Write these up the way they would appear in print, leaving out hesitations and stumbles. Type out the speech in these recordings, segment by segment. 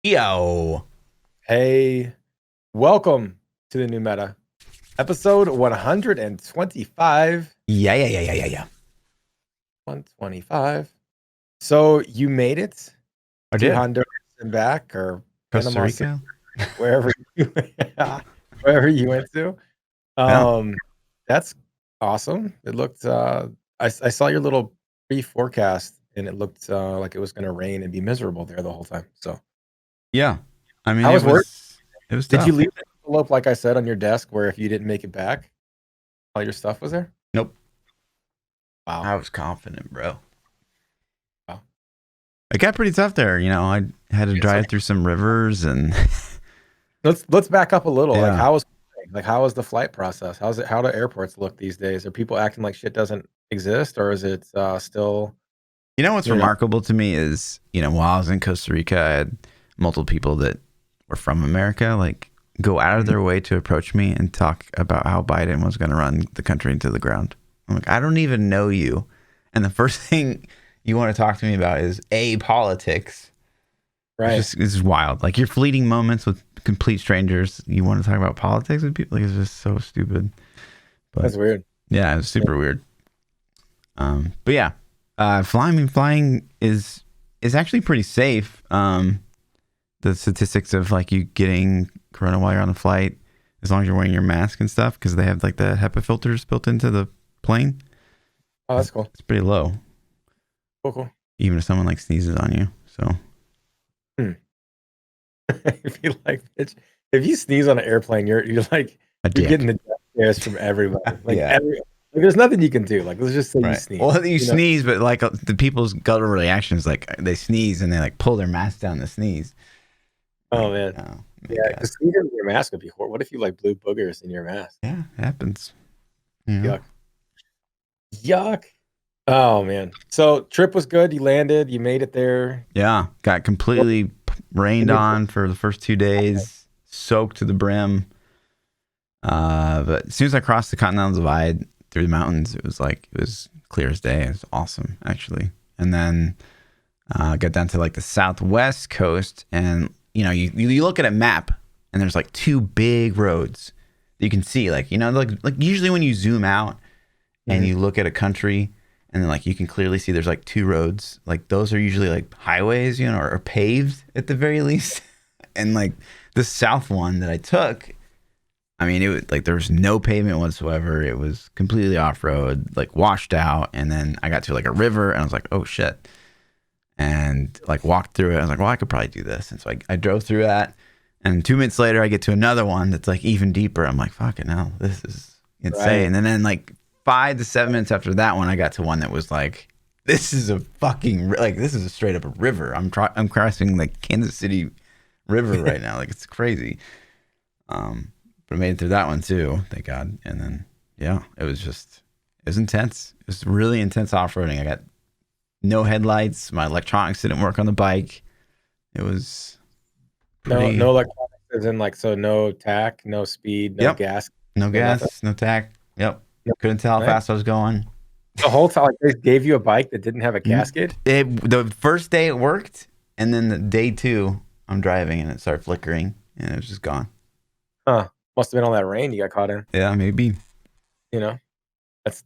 Yo. Hey, welcome to the new meta, episode 125. Yeah. 125. So you made it I to did. Honduras and back, or Costa Panama City, Rica. wherever you, wherever you went to. Yeah. Um, that's awesome. It looked. I saw your little pre-forecast, and it looked like it was going to rain and be miserable there the whole time. So Yeah. I mean, I was worried. it was Did you tough. leave an envelope, like I said, on your desk, where if you didn't make it back, all your stuff was there? Nope. Wow. I was confident, bro. Wow. It got pretty tough there. I had to So drive through some rivers and let's back up a little. yeah. How was the flight process? How do airports look these days? Are people acting like shit doesn't exist, or is it still, What's you know? remarkable to me is, while I was in Costa Rica, I had multiple people that were from America, like go out of Mhm. their way to approach me and talk about how Biden was going to run the country into the ground. I'm like, I don't even know you. And the first thing you want to talk to me about is politics. Right. It's just wild. Like your fleeting moments with complete strangers, you want to talk about politics with people. Like it's just so stupid. But That's weird. yeah, it's super weird. But yeah, flying is actually pretty safe. The statistics of like you getting corona while you're on the flight, as long as you're wearing your mask and stuff, because they have like the HEPA filters built into the plane. Oh, that's cool. It's pretty low, Cool. even if someone like sneezes on you. So Hmm. If you like, if you sneeze on an airplane, you're like a you're getting dick. the death stares from everybody. Yeah. There's nothing you can do. Like, let's just say you Right. sneeze. Well, you You know? sneeze, but like the people's gut reaction is like they sneeze and they like pull their mask down to sneeze. Oh Like, man. oh my Yeah, God. because sneezing in your mask would be horrible. What if you like blew boogers in your mask? Yeah, it happens. You know? Yuck. Yuck. Oh man. So trip was good. You landed. You made it there. Yeah. Got What completely rained in your on for the first 2 days, soaked to the brim. But as soon as I crossed the Continental Divide through the mountains, it was clear as day. It was awesome, actually. And then got down to like the southwest coast, and you look at a map, and there's like two big roads that you can see, like like usually when you zoom out and you look at a country, and then like you can clearly see there's like two roads, like those are usually like highways, or paved at the very least. And like the south one that I took, I mean, it was like there was no pavement whatsoever. It was completely off road, like washed out. And then I got to like a river, and I was like, oh shit. And like walked through it. I was like, well, I could probably do this. And so I drove through that. And 2 minutes later, I get to another one that's like even deeper. I'm like, fucking hell, this is Right. insane. And then like 5 to 7 minutes after that one, I got to one that was like, this is a fucking, like, this is a straight up a river. I'm crossing like Kansas City River right now. Like, it's crazy. But I made it through that one too, thank God. And then, yeah, it was intense. It was really intense off-roading. I got no headlights. My electronics didn't work on the bike. It was pretty. No electronics, as in like, so no tack, no speed, no Yep. gas, No no nothing. gas, no tack. Yep. No, Couldn't tell how right? fast I was going. The whole time, like, they gave you a bike that didn't have a casket. The first day it worked, and then the day two, I'm driving and it started flickering, and it was just gone. Huh. Must have been all that rain you got caught in. Yeah, maybe. You know,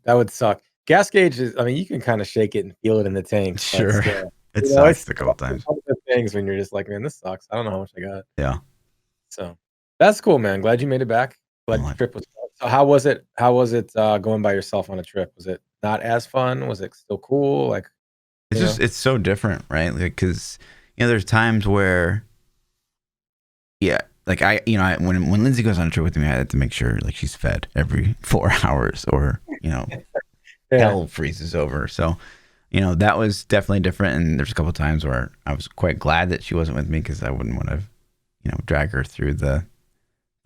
that would suck. Gas gauge is, I mean, you can kind of shake it and feel it in the tank, but Sure. still, It it's sucked a couple times. one of the things when you're just like, man, this sucks. I don't know how much I got. Yeah. So that's cool, man. Glad you made it back. Glad the Well, trip was fun. So how was it? How was it going by yourself on a trip? Was it not as fun? Was it still cool? Like, it's you know? it's so different, right? Like, because there's times where, yeah, like when Lindsay goes on a trip with me, I have to make sure like she's fed every 4 hours, or Yeah. hell freezes over. So that was definitely different. And there's a couple of times where I was quite glad that she wasn't with me, because I wouldn't want to drag her through the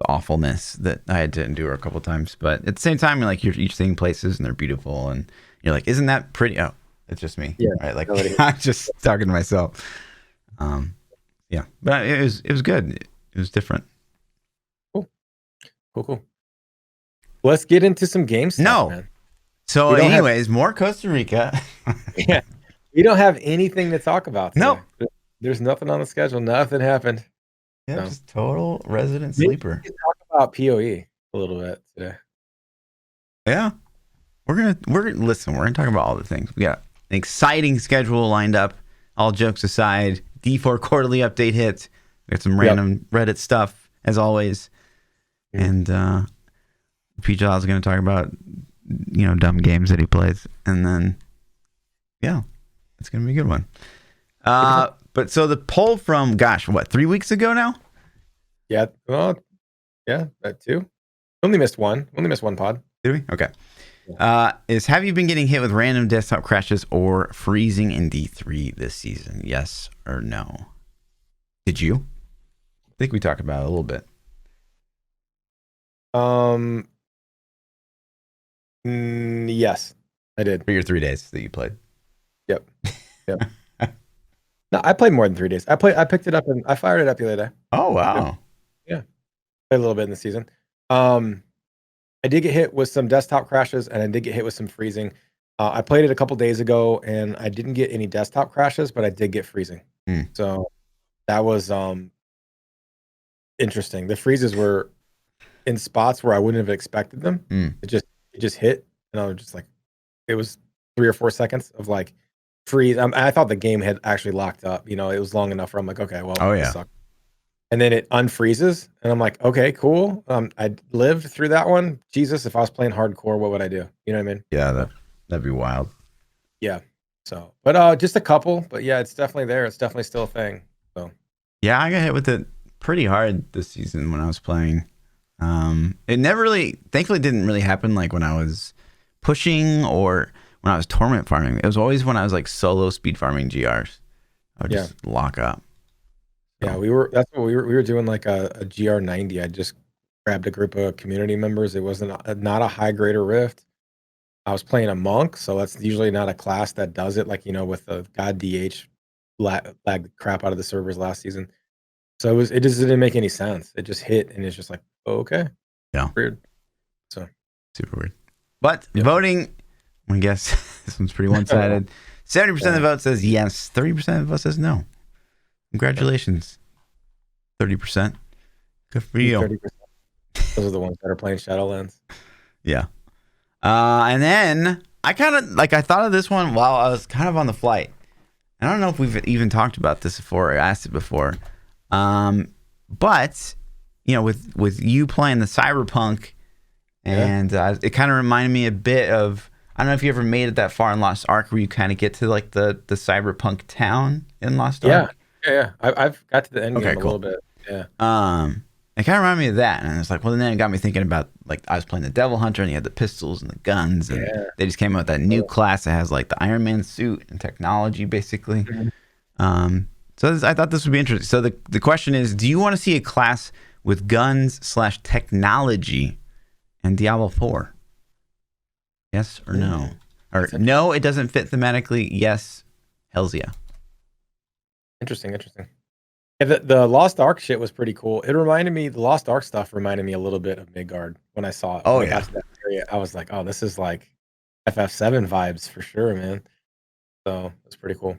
awfulness that I had to endure a couple of times. But at the same time, you're seeing places and they're beautiful, and you're like, isn't that pretty? Oh, it's just me, Yeah. right? Like Nobody- I'm just talking to myself. Yeah, but it was good. It was different. Cool. Let's get into some game stuff, No. man. So We don't have- anyways, more Costa Rica. Yeah. We don't have anything to talk about today. Nope. There's nothing on the schedule. Nothing happened. Yeah, So just total resident maybe sleeper. we can talk about PoE a little bit today. Yeah. Listen, we're gonna talk about all the things. We got an exciting schedule lined up. All jokes aside, D4 quarterly update hit. We got some random Reddit stuff as always. And PChild is gonna talk about dumb games that he plays. And then yeah, it's gonna be a good one. But so the poll from 3 weeks ago now? Yeah. Well, yeah, that too. Only missed one pod. Did we? Okay. Is have you been getting hit with random desktop crashes or freezing in D3 this season? Yes or no? Did you? I think we talked about it a little bit. Yes, I did. For your 3 days that you played. Yep. No, I played more than 3 days. I picked it up and I fired it up the other day. Oh wow. Yeah. Played a little bit in the season. I did get hit with some desktop crashes and I did get hit with some freezing. I played it a couple days ago and I didn't get any desktop crashes, but I did get freezing. So that was interesting. The freezes were in spots where I wouldn't have expected them. It just hit, and I was just like, it was 3 or 4 seconds of like freeze. I thought the game had actually locked up. It was long enough where I'm like, okay, well, this sucks. And then it unfreezes, and I'm like, okay, cool. I lived through that one. Jesus, if I was playing hardcore, what would I do? You know what I mean? Yeah, that'd be wild. Yeah. So, but just a couple. But yeah, it's definitely there. It's definitely still a thing. So. Yeah, I got hit with it pretty hard this season when I was playing. It never really, thankfully, didn't really happen like when I was pushing or when I was tournament farming. It was always when I was like solo speed farming GRs. I would just lock up. Yeah, that's what we were doing, like a GR90. I just grabbed a group of community members. It wasn't not a high grade or rift. I was playing a monk, so that's usually not a class that does it. Like with the god DH lagged the crap out of the servers last season. So it just didn't make any sense. It just hit, and it's just like, okay, weird. So super weird. But voting, I guess this one's pretty one-sided. 70% of the vote says yes. 30% of the vote says no. Congratulations, 30%. Good for you. 30%. Those are the ones that are playing Shadowlands. Yeah. And then I thought of this one while I was kind of on the flight. I don't know if we've even talked about this before or asked it before. But with you playing the Cyberpunk, and it kind of reminded me a bit of, I don't know if you ever made it that far in Lost Ark where you kind of get to like the Cyberpunk town in Lost Ark. Yeah. I've got to the end game a little bit. Yeah. It kind of reminded me of that, and it's like, well, then it got me thinking about, like, I was playing the Devil Hunter, and you had the pistols and the guns, and they just came out with that new class that has like the Iron Man suit and technology, basically. So I thought this would be interesting. So the question is, do you want to see a class with guns / technology in Diablo 4? Yes or no? Or no, it doesn't fit thematically. Yes, hells yeah. Interesting. Yeah, the Lost Ark shit was pretty cool. The Lost Ark stuff reminded me a little bit of Midgard when I saw it. Oh, when I got to that area, I was like, oh, this is like FF7 vibes for sure, man. So it's pretty cool.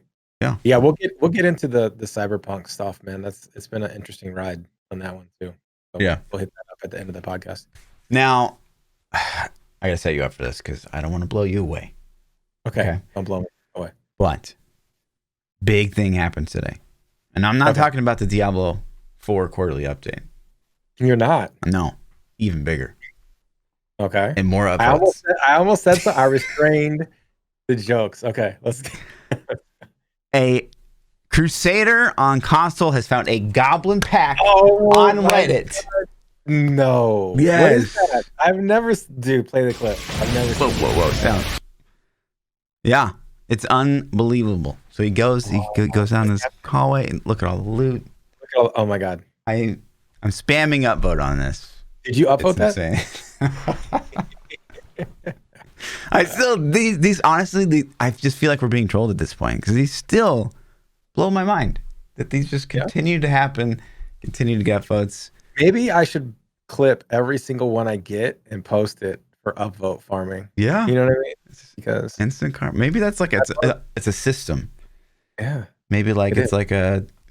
Yeah, we'll get into the Cyberpunk stuff, man. It's been an interesting ride on that one too. So we'll hit that up at the end of the podcast. Now, I gotta set you up for this because I don't want to blow you away. Okay. Don't blow me away. But big thing happened today. And I'm not talking about the Diablo 4 quarterly update. You're not? No. Even bigger. Okay. And more upvotes. I almost said so. I restrained the jokes. Okay. Let's A Crusader on console has found a goblin pack on Reddit. God. No. Yes. What is that? I've never... Dude, play the clip. I've never seen Whoa. Sound. Yeah. It's unbelievable. So he goes down this hallway and look at all the loot. Oh my God. I'm spamming upvote on this. Did you upvote that? I still these honestly I just feel like we're being trolled at this point because these still blow my mind that these just continue to happen, continue to get votes. Maybe I should clip every single one I get and post it for upvote farming. Yeah, you know what I mean? Because instant karma. Maybe that's like it's a system. Yeah, Maybe like It it's is. like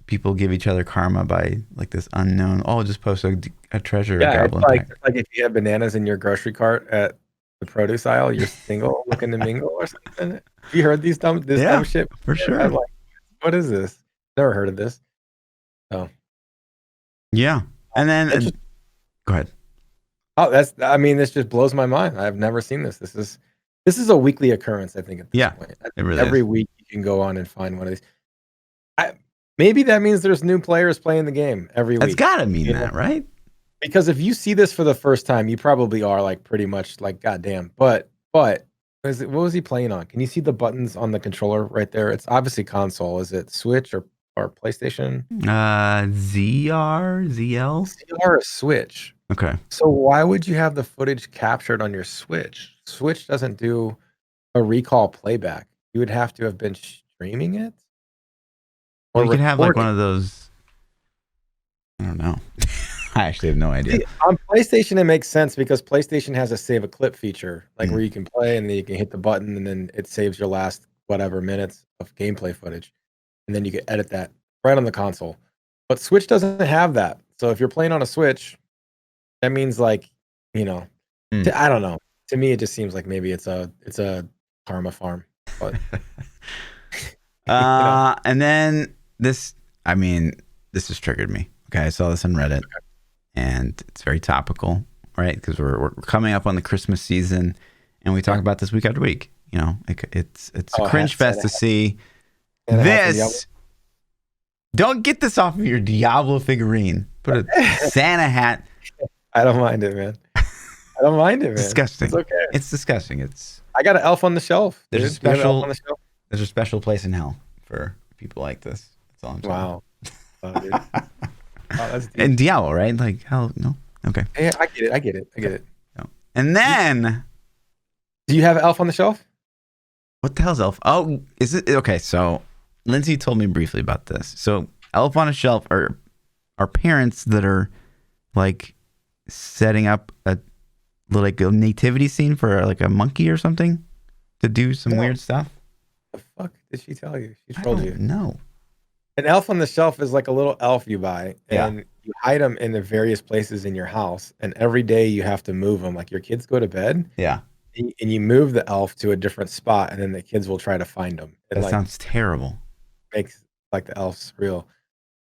people give each other karma by like this unknown. Oh, just post a treasure, a Yeah, goblin pack. it's like if you have bananas in your grocery cart at the produce aisle, you're single looking to mingle or something. Have you heard this dumb Yeah, shit for before? I'm sure. like, what is this? Never heard of this. So Yeah, and then interesting. go ahead. Oh, I mean, this just blows my mind. I've never seen this. This is a weekly occurrence, I think, at this Yeah, point. it really Every is. week you can go on and find one of these. I, maybe that means there's new players playing the game every That's week. gotta mean You know? that, right? Because if you see this for the first time, you probably are like pretty much like, God damn. But what was he playing on? Can you see the buttons on the controller right there? It's obviously console. Is it Switch or PlayStation? ZL. CR or Switch. Okay. So why would you have the footage captured on your Switch? Switch doesn't do a recall playback. You would have to have been streaming it Well, or you could have like recording. one of those. I don't know. I actually have no idea. See, on PlayStation, it makes sense because PlayStation has a save a clip feature, like where Mm. you can play and then you can hit the button and then it saves your last whatever minutes of gameplay footage, and then you can edit that right on the console. But Switch doesn't have that. So if you're playing on a Switch, that means like, you know, Mm. I don't know. To me, it just seems like maybe it's a karma farm, but you know, And then this. I mean, this has triggered me. Okay, I saw this on Reddit, and it's very topical, right? Because we're coming up on the Christmas season, and we talk yeah. about this week after week. You know, it's a Oh, cringe fest Santa, to see Santa hat from Diablo. this. Don't get this off of your Diablo figurine. Put a Santa hat. I don't mind it, man. I don't mind it, man. Disgusting. It's okay. It's disgusting. It's I got an elf on the shelf. there's Dude. a Do you have an elf on special the shelf? there's a special place in hell for people like this. That's all I'm saying. Wow. Dude. Oh, that's deep. And Diablo, right? Like hell no. Okay. Yeah, I get it. I get it. I get it. No. And then Do you have an elf on the shelf? what the hell's Elf? Oh, is it okay? So Lindsay told me briefly about this. So Elf on a Shelf are parents that are like setting up a nativity scene for like a monkey or something to do some No. weird stuff. The fuck did she tell you? She I told don't you. know. An elf on the shelf is like a little elf you buy, Yeah. and you hide them in the various places in your house. And every day you have to move them. Like your kids go to bed, Yeah. and you move the elf to a different spot, and then the kids will try to find them. It That like sounds terrible. makes like the elf's real.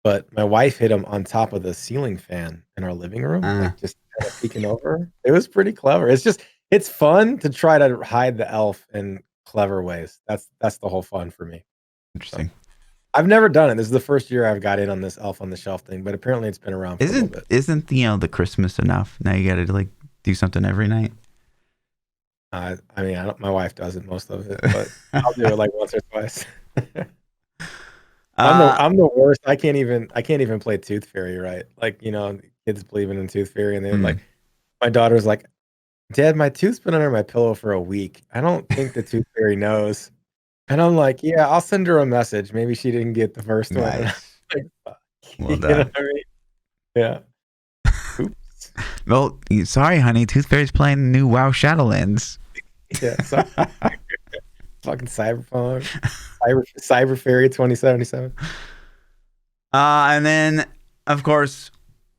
But my wife hid him on top of the ceiling fan in our living room, like just kind of peeking over. It was pretty clever. It's fun to try to hide the elf in clever ways. That's the whole fun for me. Interesting. I've never done it. This is the first year I've got in on this elf on the shelf thing, but apparently it's been around for a little bit. Isn't the Christmas enough? Now you got to like do something every night. I mean, my wife does it most of it, but I'll do it like once or twice. I'm the worst. I can't even play Tooth Fairy right. Like, kids believing in Tooth Fairy, and then like my daughter's like, Dad, my tooth's been under my pillow for a week. I don't think the Tooth Fairy knows. And I'm like, yeah, I'll send her a message. Maybe she didn't get the first one. Nice. Like, fuck. Well You done. know what I mean? Yeah. Oops. Well, sorry, honey. Tooth Fairy's playing new WoW Shadowlands. Yeah. So, fucking Cyberpunk. Cyber Fairy 2077. And then, of course,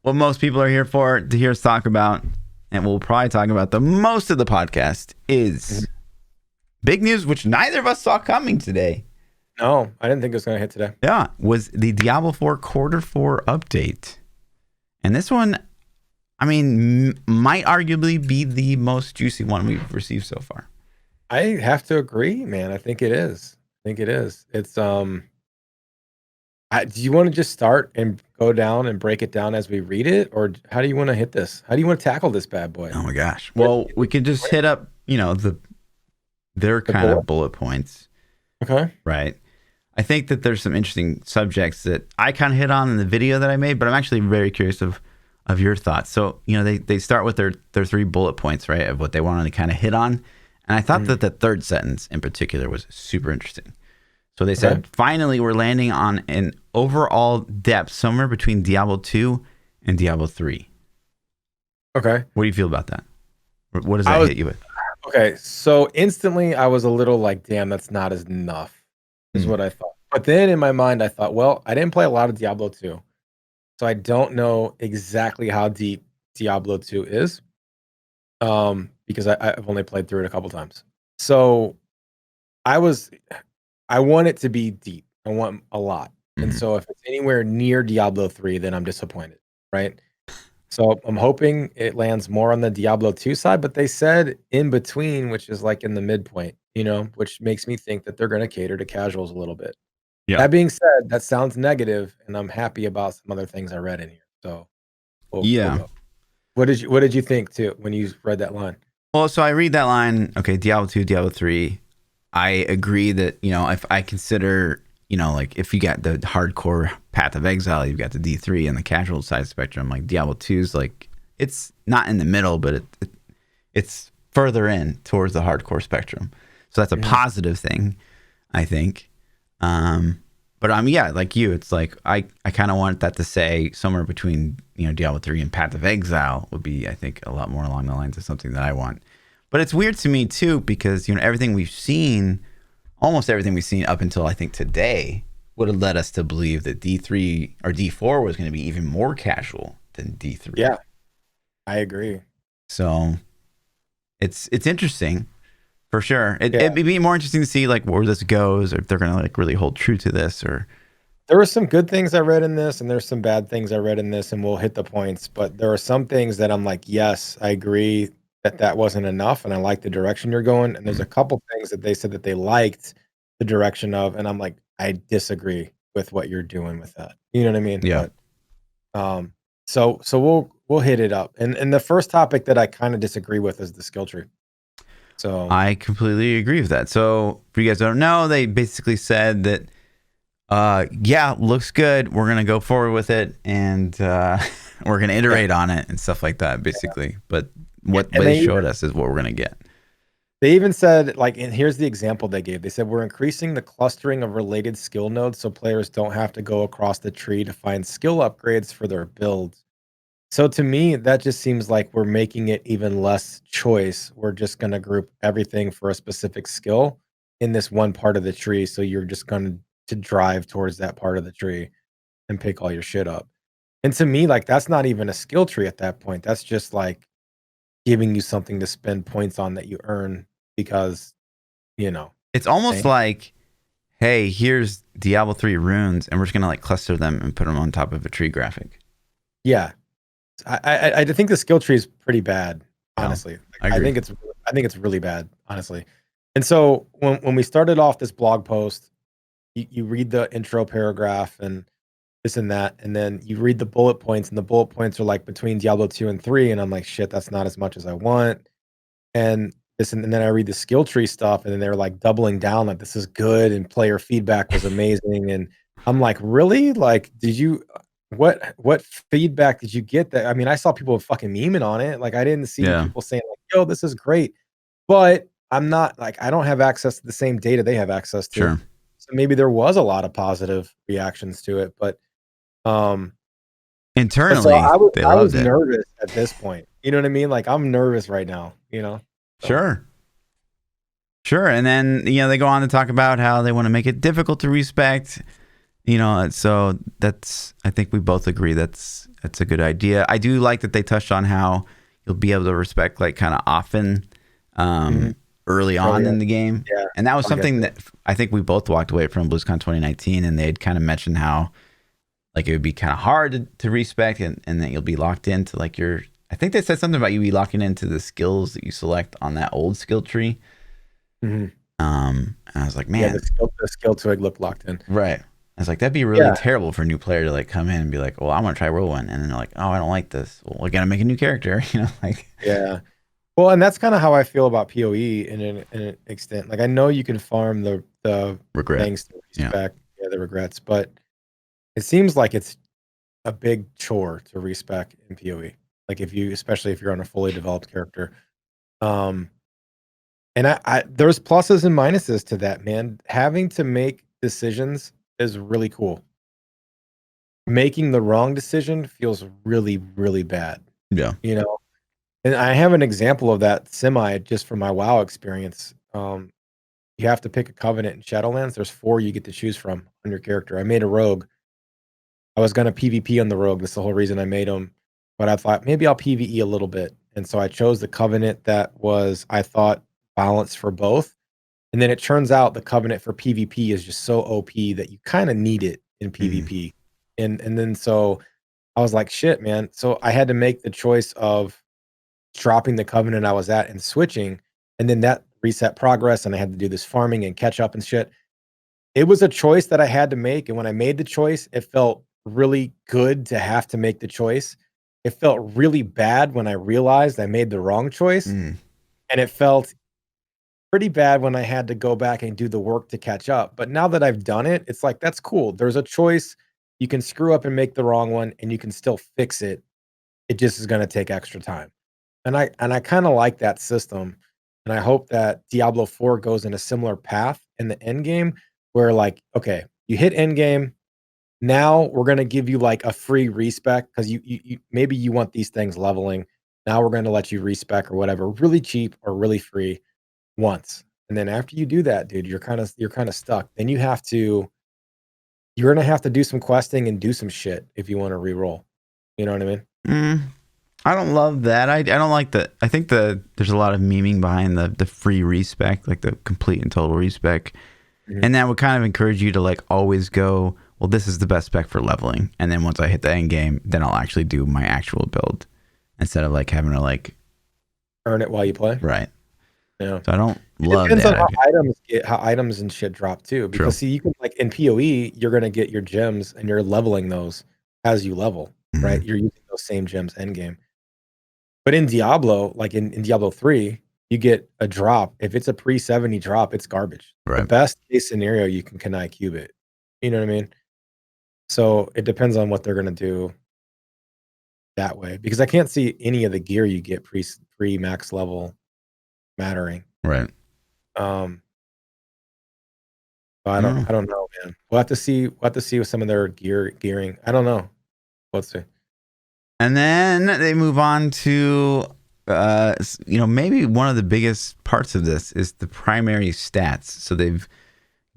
what most people are here for to hear us talk about, and we'll probably talk about the most of the podcast, is big news, which neither of us saw coming today. No, I didn't think it was going to hit today. Yeah, was the Diablo 4 Quarter 4 update. And this one, I mean, might arguably be the most juicy one we've received so far. I have to agree, man. I think it is. It's do you want to just start and go down and break it down as we read it, or how do you want to hit this? How do you want to tackle this bad boy? Oh my gosh. Well, we could just hit up, their kind of bullet points. Okay. Right. I think that there's some interesting subjects that I kind of hit on in the video that I made, but I'm actually very curious of your thoughts. So, they start with their 3 bullet points, right, of what they want to kind of hit on. And I thought that the third sentence in particular was super interesting. So they said, finally, we're landing on an overall depth somewhere between Diablo 2 and Diablo 3. Okay. What do you feel about that? What does that hit you with? Okay. So instantly I was a little like, damn, that's not enough, is what I thought. But then in my mind, I thought, well, I didn't play a lot of Diablo 2, so I don't know exactly how deep Diablo 2 is, because I've only played through it a couple times. So I was I want it to be deep. I want a lot. And Mhm. so if it's anywhere near Diablo 3, then I'm disappointed, right? So I'm hoping it lands more on the Diablo 2 side, but they said in between, which is like in the midpoint, which makes me think that they're going to cater to casuals a little bit. Yeah. That being said, that sounds negative, and I'm happy about some other things I read in here. So we'll Yeah. go. What did you think too when you read that line? Well, so I read that line, okay, Diablo 2, Diablo 3. I agree that, if I consider, like if you got the hardcore Path of Exile, you've got the D3 and the casual side spectrum, like Diablo 2 is like, it's not in the middle, but it's further in towards the hardcore spectrum. So that's a Mhm. positive thing, I think. But yeah, like you, it's like I kind of want that to say somewhere between Diablo 3 and Path of Exile would be, I think, a lot more along the lines of something that I want. But it's weird to me too because everything we've seen, almost everything we've seen up until I think today, would have led us to believe that D3 or D4 was going to be even more casual than D3. Yeah, I agree. So it's interesting. For sure. Yeah. It'd be more interesting to see like where this goes, or if they're gonna like really hold true to this, or There were some good things I read in this, and there's some bad things I read in this, and we'll hit the points. But there are some things that I'm like, yes, I agree that wasn't enough, and I like the direction you're going. And there's a couple things that they said that they liked the direction of, and I'm like, I disagree with what you're doing with that. You know what I mean? yeah. But um, so we'll hit it up. And the first topic that I kind of disagree with is the skill tree. So I completely agree with that. So for you guys who don't know, they basically said that yeah, looks good. We're gonna go forward with it, and we're gonna yeah, iterate on it and stuff like that, basically. But what and they showed us is what we're gonna get. they even said, like, and here's the example they gave. They said, we're increasing the clustering of related skill nodes so players don't have to go across the tree to find skill upgrades for their builds. So to me, that just seems like we're making it even less choice. We're just going to group everything for a specific skill in this one part of the tree. So you're just going to drive towards that part of the tree and pick all your shit up. And to me, like, that's not even a skill tree at that point. That's just like giving you something to spend points on that you earn because, you know, It's almost thing. like, hey, here's Diablo 3 runes, and we're just gonna like cluster them and put them on top of a tree graphic. Yeah. I think the skill tree is pretty bad, Oh, honestly. Like, I I agree. think it's really bad, honestly. And so when we started off this blog post, you read the intro paragraph and this and that, and then you read the bullet points, and the bullet points are like between Diablo 2 and 3, and I'm like, shit, that's not as much as I want. And and then I read the skill tree stuff, and then they're like doubling down, like this is good, and player feedback was amazing. And I'm like, really? Like, did you what feedback did you get that? I mean, I saw people fucking memeing on it. Like, I didn't see Yeah, people saying, like, yo, this is great. But I'm not like I don't have access to the same data they have access to. sure. So maybe there was a lot of positive reactions to it. Um but so Internally, they I loved was it. nervous at this point. You know what I mean? Like I'm nervous right now. So Sure. Sure. And then, they go on to talk about how they want to make it difficult to respect, so I think we both agree that's a good idea. I do like that they touched on how you'll be able to respect like kind of often, mhm. early on Earlier. in the game. Yeah, And that was I'll get something there. that I think we both walked away from BlizzCon 2019, and they'd kind of mentioned how like it would be kind of hard to respect, and that you'll be locked into like I think they said something about you be locking into the skills that you select on that old skill tree. Mhm. And I was like, Yeah, man, the skill twig looked locked in. right. I was like, that'd be really Yeah. terrible for a new player to like come in and be like, well, I want to try Whirlwind. And then they're like, oh, I don't like this. Well, we got to make a new character, like Yeah. Well, and that's kinda how I feel about PoE in an extent. Like, I know you can farm the regret. things to Yeah. respect, yeah, the regrets, but it seems like it's a big chore to respec in PoE. Like, especially if you're on a fully developed character. Um, and there's pluses and minuses to that, man. Having to make decisions is really cool. Making the wrong decision feels really, really bad, Yeah. you know? And I have an example of that semi just from my WoW experience. you have to pick a covenant in Shadowlands. There's 4 you get to choose from on your character. I made a rogue. I was gonna PvP on the rogue. That's the whole reason I made him. But I thought maybe I'll PvE a little bit. And so I chose the covenant that was, I thought, balanced for both. And then it turns out the covenant for PvP is just so OP that you kind of need it in PvP. And then so I was like, shit, man. So I had to make the choice of dropping the covenant I was at and switching. And then that reset progress. And I had to do this farming and catch up and shit. It was a choice that I had to make. And when I made the choice, it felt really good to have to make the choice. It felt really bad when I realized I made the wrong choice. And it felt pretty bad when I had to go back and do the work to catch up. But now that I've done it, it's like, that's cool. There's a choice. You can screw up and make the wrong one, and you can still fix it. It just is going to take extra time. And I kind of like that system. And I hope that Diablo 4 goes in a similar path in the end game where, like, okay, you hit end game. Now we're going to give you like a free respec because you maybe you want these things leveling. Now we're going to let you respec or whatever, really cheap or really free once. And then after you do that, dude, you're kind of stuck. Then you're going to have to do some questing and do some shit if you want to re-roll. You know what I mean? I don't love that. I don't like the. I think there's a lot of memeing behind the free respec, like the complete and total respec, and that would kind of encourage you to like always go, well, this is the best spec for leveling, and then once I hit the end game, then I'll actually do my actual build instead of like having to like earn it while you play. Right. Yeah. So I don't love that. Depends on how items and shit drop too. Because see, you can like in PoE, you're gonna get your gems and you're leveling those as you level, right? You're using those same gems end game. But in Diablo, like in Diablo 3, you get a drop. If it's a pre-70 drop, it's garbage. Right. The best case scenario, you can Kanai cube it. You know what I mean? So it depends on what they're gonna do that way. Because I can't see any of the gear you get pre-max level mattering. Right. I don't know, man. We'll have to see with some of their gearing. I don't know. Let's see. And then they move on to maybe one of the biggest parts of this is the primary stats. So they've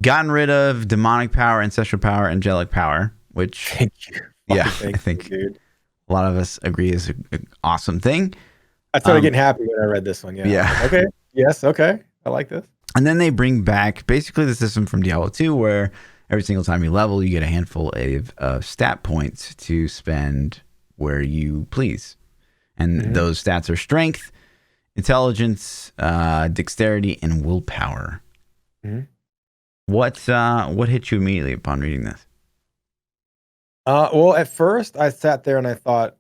gotten rid of demonic power, ancestral power, angelic power, which thank you. I think dude. A lot of us agree is an awesome thing. I started getting happy when I read this one. Yeah. Okay. Yes. Okay. I like this. And then they bring back basically the system from Diablo 2 where every single time you level, you get a handful of stat points to spend where you please. And those stats are strength, intelligence, dexterity, and willpower. What hit you immediately upon reading this? Well, at first I sat there and I thought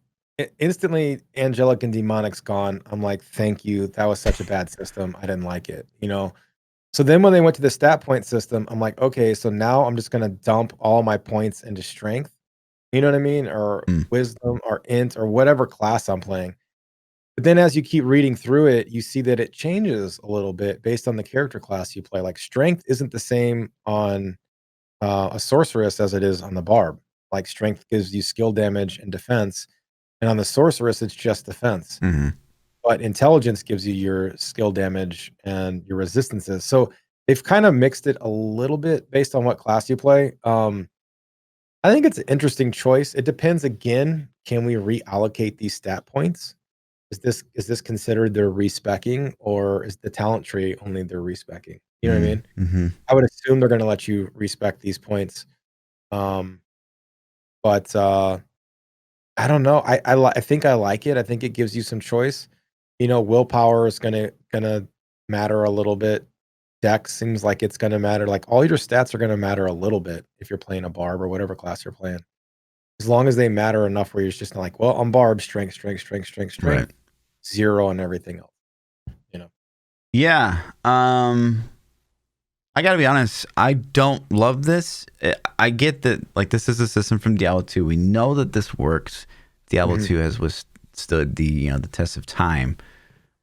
instantly angelic and demonic's gone. I'm like, thank you. That was such a bad system. I didn't like it, So then when they went to the stat point system, I'm like, okay, so now I'm just going to dump all my points into strength. You know what I mean? Or wisdom or int or whatever class I'm playing. But then as you keep reading through it, you see that it changes a little bit based on the character class you play. Like strength isn't the same on a sorceress as it is on the barb. Like strength gives you skill damage and defense. And on the sorceress, it's just defense. But intelligence gives you your skill damage and your resistances. So they've kind of mixed it a little bit based on what class you play. I think it's an interesting choice. It depends again, can we reallocate these stat points? Is this considered their respecking, or is the talent tree only their respecking? You know what I mean? I would assume they're going to let you respect these points. But I don't know. I think I like it. I think it gives you some choice. Willpower is gonna matter a little bit. Dex seems like it's gonna matter. Like all your stats are gonna matter a little bit if you're playing a barb or whatever class you're playing. As long as they matter enough where you're just like, well, I'm barb, strength, right. 0 on everything else. Yeah. I gotta be honest, I don't love this. I get that, like, this is a system from Diablo 2. We know that this works. Diablo 2 has withstood the test of time,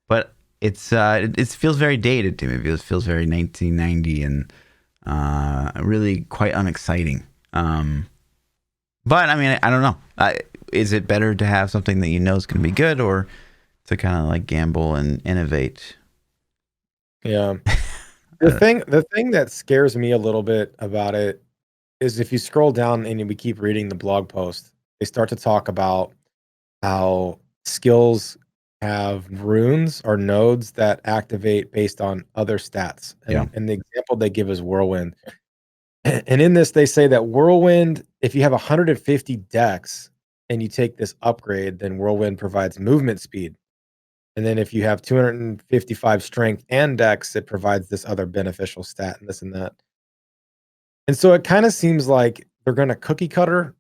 but it feels very dated to me. It feels very 1990 and really quite unexciting. But I mean, I don't know. Is it better to have something that is going to be good, or to kind of like gamble and innovate? Yeah. The thing that scares me a little bit about it is if you scroll down and we keep reading the blog post, they start to talk about how skills have runes or nodes that activate based on other stats. Yeah. And the example they give is Whirlwind. And in this, they say that Whirlwind, if you have 150 dex and you take this upgrade, then Whirlwind provides movement speed. And then if you have 255 strength and dex, it provides this other beneficial stat and this and that. And so it kind of seems like they're going to cookie cutter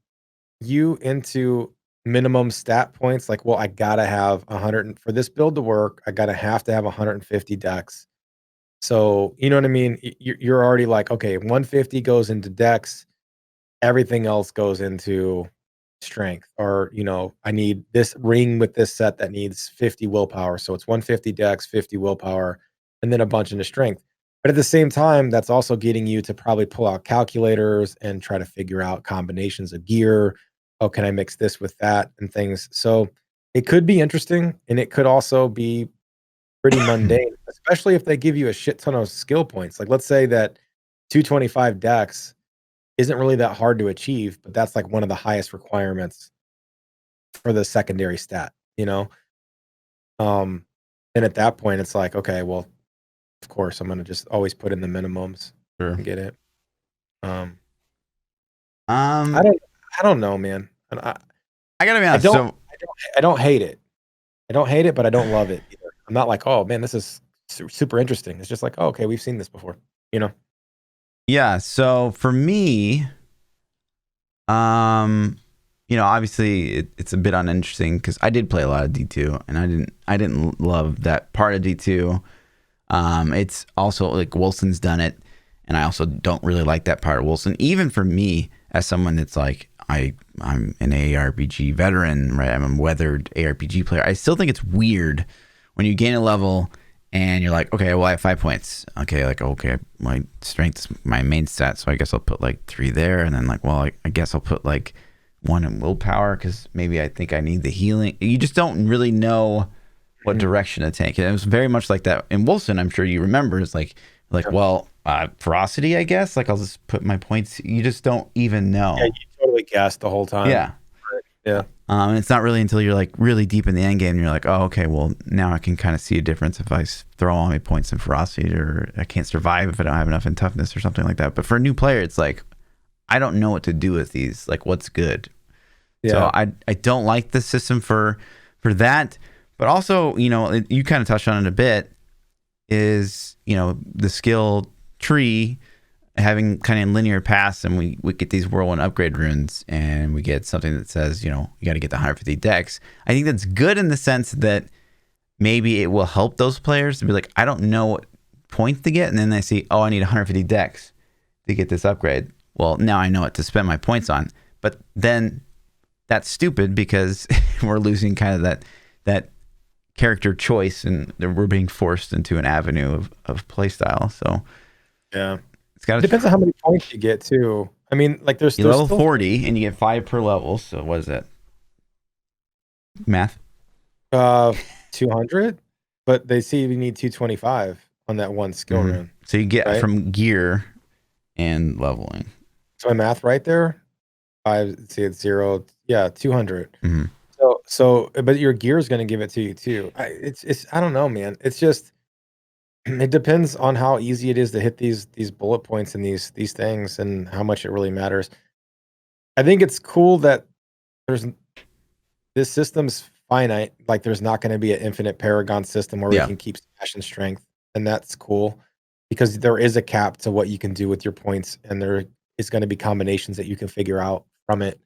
you into minimum stat points. Like, well, I got to have 100 for this build to work. I got to have 150 dex. So, you know what I mean? You're already like, okay, 150 goes into dex. Everything else goes into strength. Or, I need this ring with this set that needs 50 willpower. So it's 150 dex, 50 willpower, and then a bunch into strength. But at the same time, that's also getting you to probably pull out calculators and try to figure out combinations of gear. Oh, can I mix this with that and things? So it could be interesting, and it could also be pretty mundane, especially if they give you a shit ton of skill points. Like, let's say that 225 dex isn't really that hard to achieve, but that's like one of the highest requirements for the secondary stat, you know? And at that point, it's like, okay, well, of course, I'm gonna just always put in the minimums Sure. and get it. I Um, don't know, man. I gotta be honest. I don't hate it. I don't hate it, but I don't love it either. I'm not like, oh man, this is super interesting. It's just like, oh, okay, we've seen this before, you know? Yeah. So for me, obviously it's a bit uninteresting because I did play a lot of D2 and I didn't love that part of D2. It's also like Wolcen's done it, and I also don't really like that part of Wolcen. Even for me, as someone that's like I'm an ARPG veteran, right? I'm a weathered ARPG player. I still think it's weird when you gain a level and you're like, okay, well I have 5 points. Okay, like okay, my strength's my main stat, so I guess I'll put like 3 there, and then like, well, I guess I'll put like 1 in willpower because maybe I think I need the healing. You just don't really know what direction to take. And it was very much like that in Wolcen. I'm sure you remember. It's like, well, ferocity, I guess. Like I'll just put my points. You just don't even know. Yeah, you totally guessed the whole time. Yeah. Yeah. And it's not really until you're like really deep in the end game and you're like, oh, okay, well now I can kind of see a difference if I throw all my points in ferocity, or I can't survive if I don't have enough in toughness or something like that. But for a new player, it's like, I don't know what to do with these. Like, what's good? Yeah. So I don't like the system for that. But also, you kind of touched on it a bit, is, the skill tree having kind of linear paths, and we get these whirlwind upgrade runes, and we get something that says, you got to get the 150 dex. I think that's good in the sense that maybe it will help those players to be like, I don't know what points to get, and then they see, oh, I need 150 dex to get this upgrade. Well, now I know what to spend my points on. But then that's stupid because we're losing kind of that character choice, and we're being forced into an avenue of play style. So yeah, it's got to depends on how many points you get too. I mean, like there's level 40 and you get 5 per level. So what is that? Math? 200, but they see you need 225 on that one skill rune. So you get from gear and leveling. So my math right there, 5. See, it's 0. Yeah, 200. Mm-hmm. So, but your gear is going to give it to you too. It's I don't know, man. It's just it depends on how easy it is to hit these bullet points and these things, and how much it really matters. I think it's cool that this system's finite. Like there's not going to be an infinite Paragon system where we can keep smashing strength, and that's cool because there is a cap to what you can do with your points, and there is going to be combinations that you can figure out from it.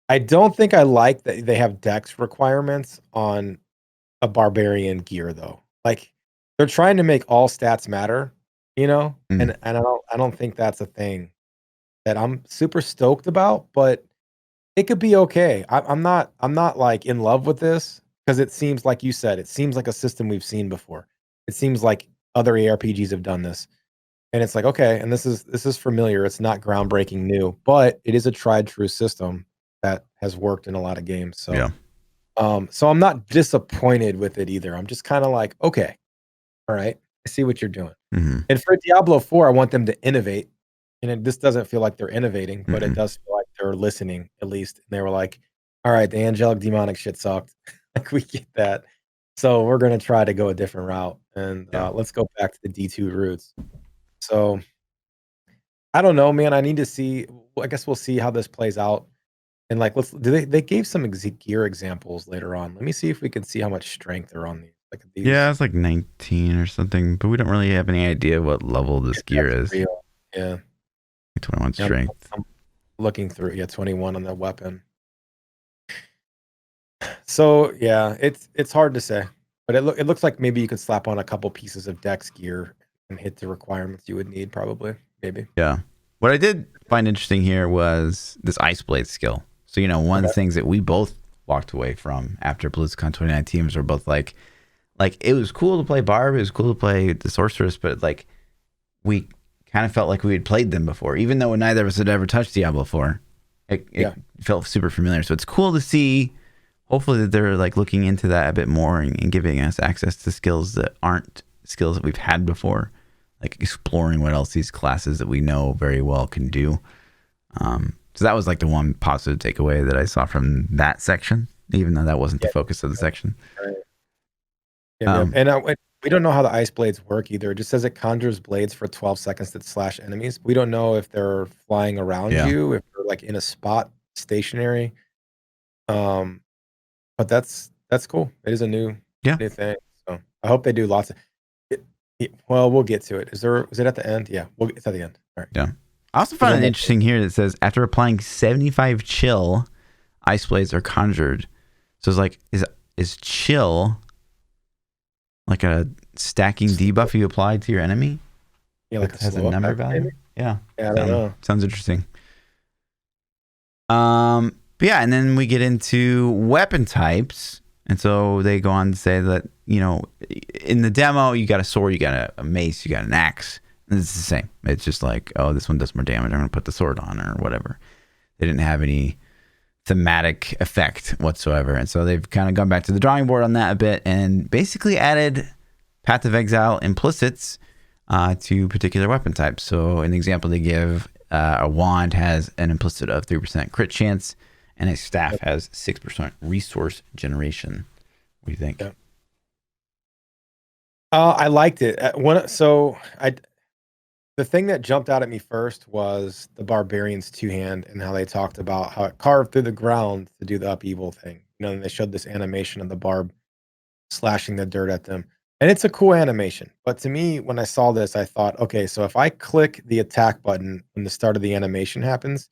I don't think I like that they have dex requirements on a barbarian gear though. Like they're trying to make all stats matter, and I don't think that's a thing that I'm super stoked about, but it could be okay. I'm not like in love with this because it seems like you said, it seems like a system we've seen before. It seems like other ARPGs have done this. And it's like, okay, and this is familiar. It's not groundbreaking new, but it is a tried true system that has worked in a lot of games. So so I'm not disappointed with it either. I'm just kind of like, okay, all right. I see what you're doing. Mm-hmm. And for Diablo 4, I want them to innovate. And this doesn't feel like they're innovating, but it Mm-mm. does feel like they're listening at least. And they were like, all right, the angelic demonic shit sucked. Like we get that. So we're gonna try to go a different route. And Yeah. let's go back to the D2 roots. So I don't know, man. I need to see. I guess we'll see how this plays out. And like, they gave some gear examples later on. Let me see if we can see how much strength are on these. Like Yeah, these, it's like 19 or something, but we don't really have any idea what level this if gear that's is. real. Yeah. 21 Yeah, strength. I'm looking through. Yeah, 21 on the weapon. So yeah, it's hard to say, but it looks like maybe you could slap on a couple pieces of Dex gear and hit the requirements you would need. Probably, maybe. Yeah. What I did find interesting here was this Ice Blade skill. So, one of the Okay. things that we both walked away from after BlizzCon 2019 was we're both like it was cool to play Barb, it was cool to play the Sorceress, but like we kind of felt like we had played them before, even though neither of us had ever touched Diablo 4. It felt super familiar. So it's cool to see, hopefully, that they're like looking into that a bit more and giving us access to skills that aren't skills that we've had before, like exploring what else these classes that we know very well can do. So that was like the one positive takeaway that I saw from that section, even though that wasn't the focus of the section. Right. Yeah, and we don't know how the ice blades work either. It just says it conjures blades for 12 seconds that slash enemies. We don't know if they're flying around Yeah. you, if they're like in a spot stationary. Um, but that's cool. It is a new thing. So I hope they do lots of well, we'll get to it. Is it at the end? Yeah, it's at the end. All right. Yeah. I also found it interesting here that it says after applying 75 chill, ice blades are conjured. So it's like, is chill like a stacking debuff you apply to your enemy? Yeah, like it has a number value. Maybe? Yeah. Yeah, I don't know. Sounds interesting. But yeah, and then we get into weapon types. And so they go on to say that, in the demo, you got a sword, you got a mace, you got an axe. And it's the same. It's just like, oh, this one does more damage. I'm going to put the sword on or whatever. They didn't have any thematic effect whatsoever. And so they've kind of gone back to the drawing board on that a bit and basically added Path of Exile implicits to particular weapon types. So an example they give, a wand has an implicit of 3% crit chance, and a staff has 6% resource generation. What do you think? Yeah. I liked it. The thing that jumped out at me first was the Barbarian's two-hand and how they talked about how it carved through the ground to do the upheaval thing. And they showed this animation of the barb slashing the dirt at them. And it's a cool animation. But to me, when I saw this, I thought, okay, so if I click the attack button when the start of the animation happens,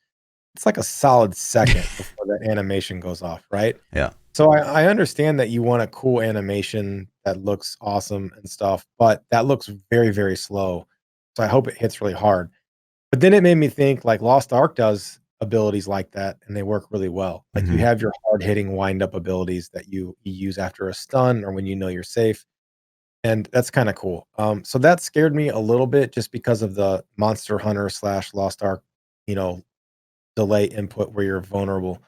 it's like a solid second before that animation goes off, right? Yeah. So I understand that you want a cool animation that looks awesome and stuff, but that looks very, very slow. So I hope it hits really hard. But then it made me think like Lost Ark does abilities like that, and they work really well. Like you have your hard-hitting wind-up abilities that you use after a stun or when you know you're safe. And that's kind of cool. So that scared me a little bit just because of the Monster Hunter / Lost Ark, delay input where you're vulnerable.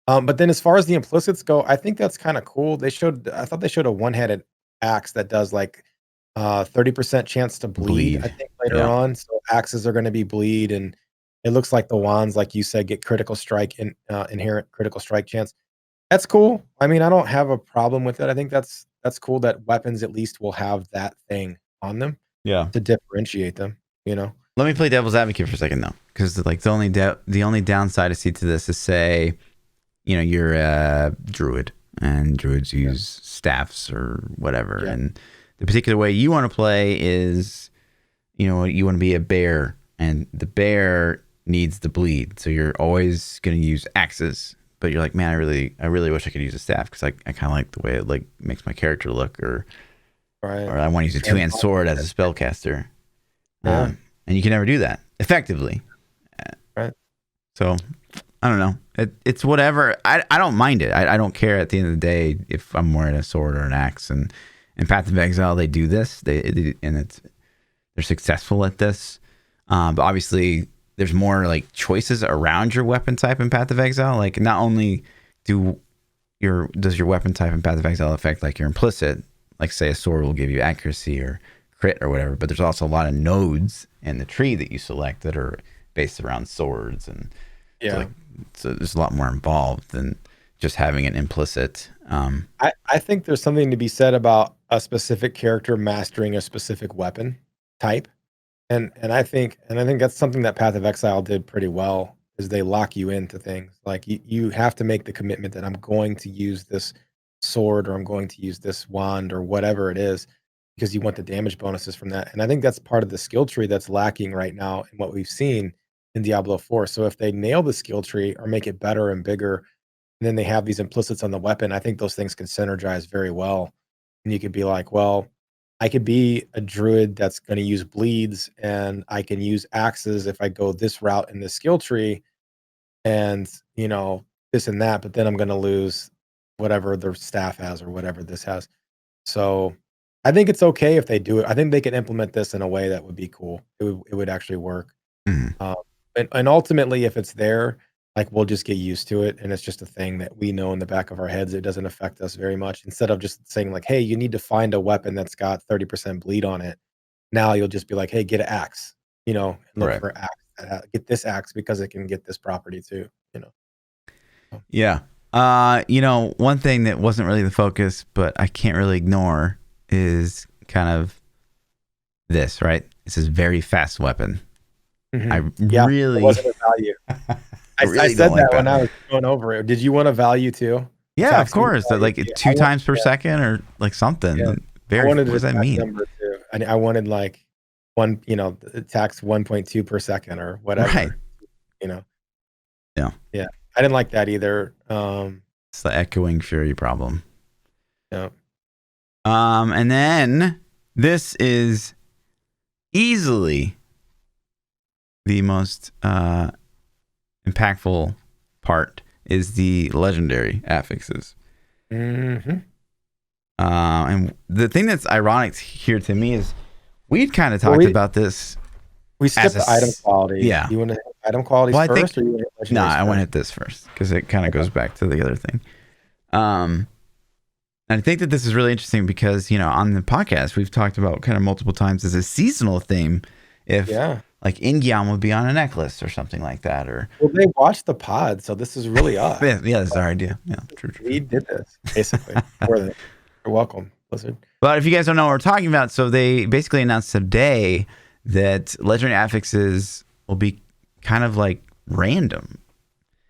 But then as far as the implicits go, I think that's kind of cool. I thought they showed a one-headed axe that does like 30% chance to bleed, I think later on. So axes are going to be bleed, and it looks like the wands, like you said, get critical strike and inherent critical strike chance. That's cool. I mean, I don't have a problem with it. I think that's cool that weapons at least will have that thing on them. Yeah. To differentiate them, Let me play devil's advocate for a second though, because like the only downside I see to this is, say, you're a druid and druids use staffs or whatever, and the particular way you want to play is, you want to be a bear, and the bear needs the bleed, so you're always going to use axes. But you're like, man, I really wish I could use a staff because I kind of like the way it like makes my character look, or I want to use a two-hand sword as a spellcaster. And you can never do that effectively. Right. So I don't know. It's whatever. I don't mind it. I don't care at the end of the day if I'm wearing a sword or an axe. And in Path of Exile, they do this. They're successful at this. But obviously, there's more like choices around your weapon type in Path of Exile. Like not only does your weapon type in Path of Exile affect like your implicit, like say a sword will give you accuracy or crit or whatever, but there's also a lot of nodes in the tree that you select that are based around swords, and Yeah. so there's a lot more involved than just having an implicit. I think there's something to be said about a specific character mastering a specific weapon type. And I think that's something that Path of Exile did pretty well, is they lock you into things. Like you have to make the commitment that I'm going to use this sword, or I'm going to use this wand, or whatever it is, because you want the damage bonuses from that. And I think that's part of the skill tree that's lacking right now in what we've seen in Diablo 4. So if they nail the skill tree or make it better and bigger, and then they have these implicits on the weapon, I think those things can synergize very well. And you could be like, well, I could be a druid that's going to use bleeds, and I can use axes if I go this route in the skill tree, and this and that, but then I'm going to lose whatever the staff has or whatever this has. So I think it's okay if they do it. I think they can implement this in a way that would be cool. It would actually work. Mhm. And ultimately, if it's there, like, we'll just get used to it, and it's just a thing that we know in the back of our heads. It doesn't affect us very much. Instead of just saying like, "Hey, you need to find a weapon that's got 30% bleed on it." Now you'll just be like, "Hey, get an axe," and look Right. for axe. Get this axe because it can get this property too. So, Yeah. One thing that wasn't really the focus, but I can't really ignore, is kind of this, right? This is very fast weapon. I Yeah, it really, wasn't a value. I really said don't like that when that. I was going over it. Did you want a value too? Yeah, of Tax me course. That, value. like Yeah, 2 times per yeah, second or like something. yeah. I Very. wanted What an does that exact mean? number too. I wanted like tax 1.2 per second or Right. whatever. You know. Yeah. Yeah, I didn't like that either. It's the echoing fury problem. Yeah. And then this is easily the most impactful part, is the legendary affixes. Mm-hmm. And the thing that's ironic here to me is we'd kind of talked about this We as skipped the item quality. yeah. You want to hit item qualities Well, I first, think or you want to hit no, legendaries I want to first? hit this first because it kind of Okay. goes back to the other thing. And I think that this is really interesting because, on the podcast, we've talked about kind of multiple times as a seasonal theme. If Yeah. like Ingyam would be on a necklace or something like that, or Well, they watched the pod, so this is really us. yeah, that's our idea. Yeah, true. We did this basically for them. You're welcome, Blizzard. But if you guys don't know what we're talking about, so they basically announced today that legendary affixes will be kind of like random.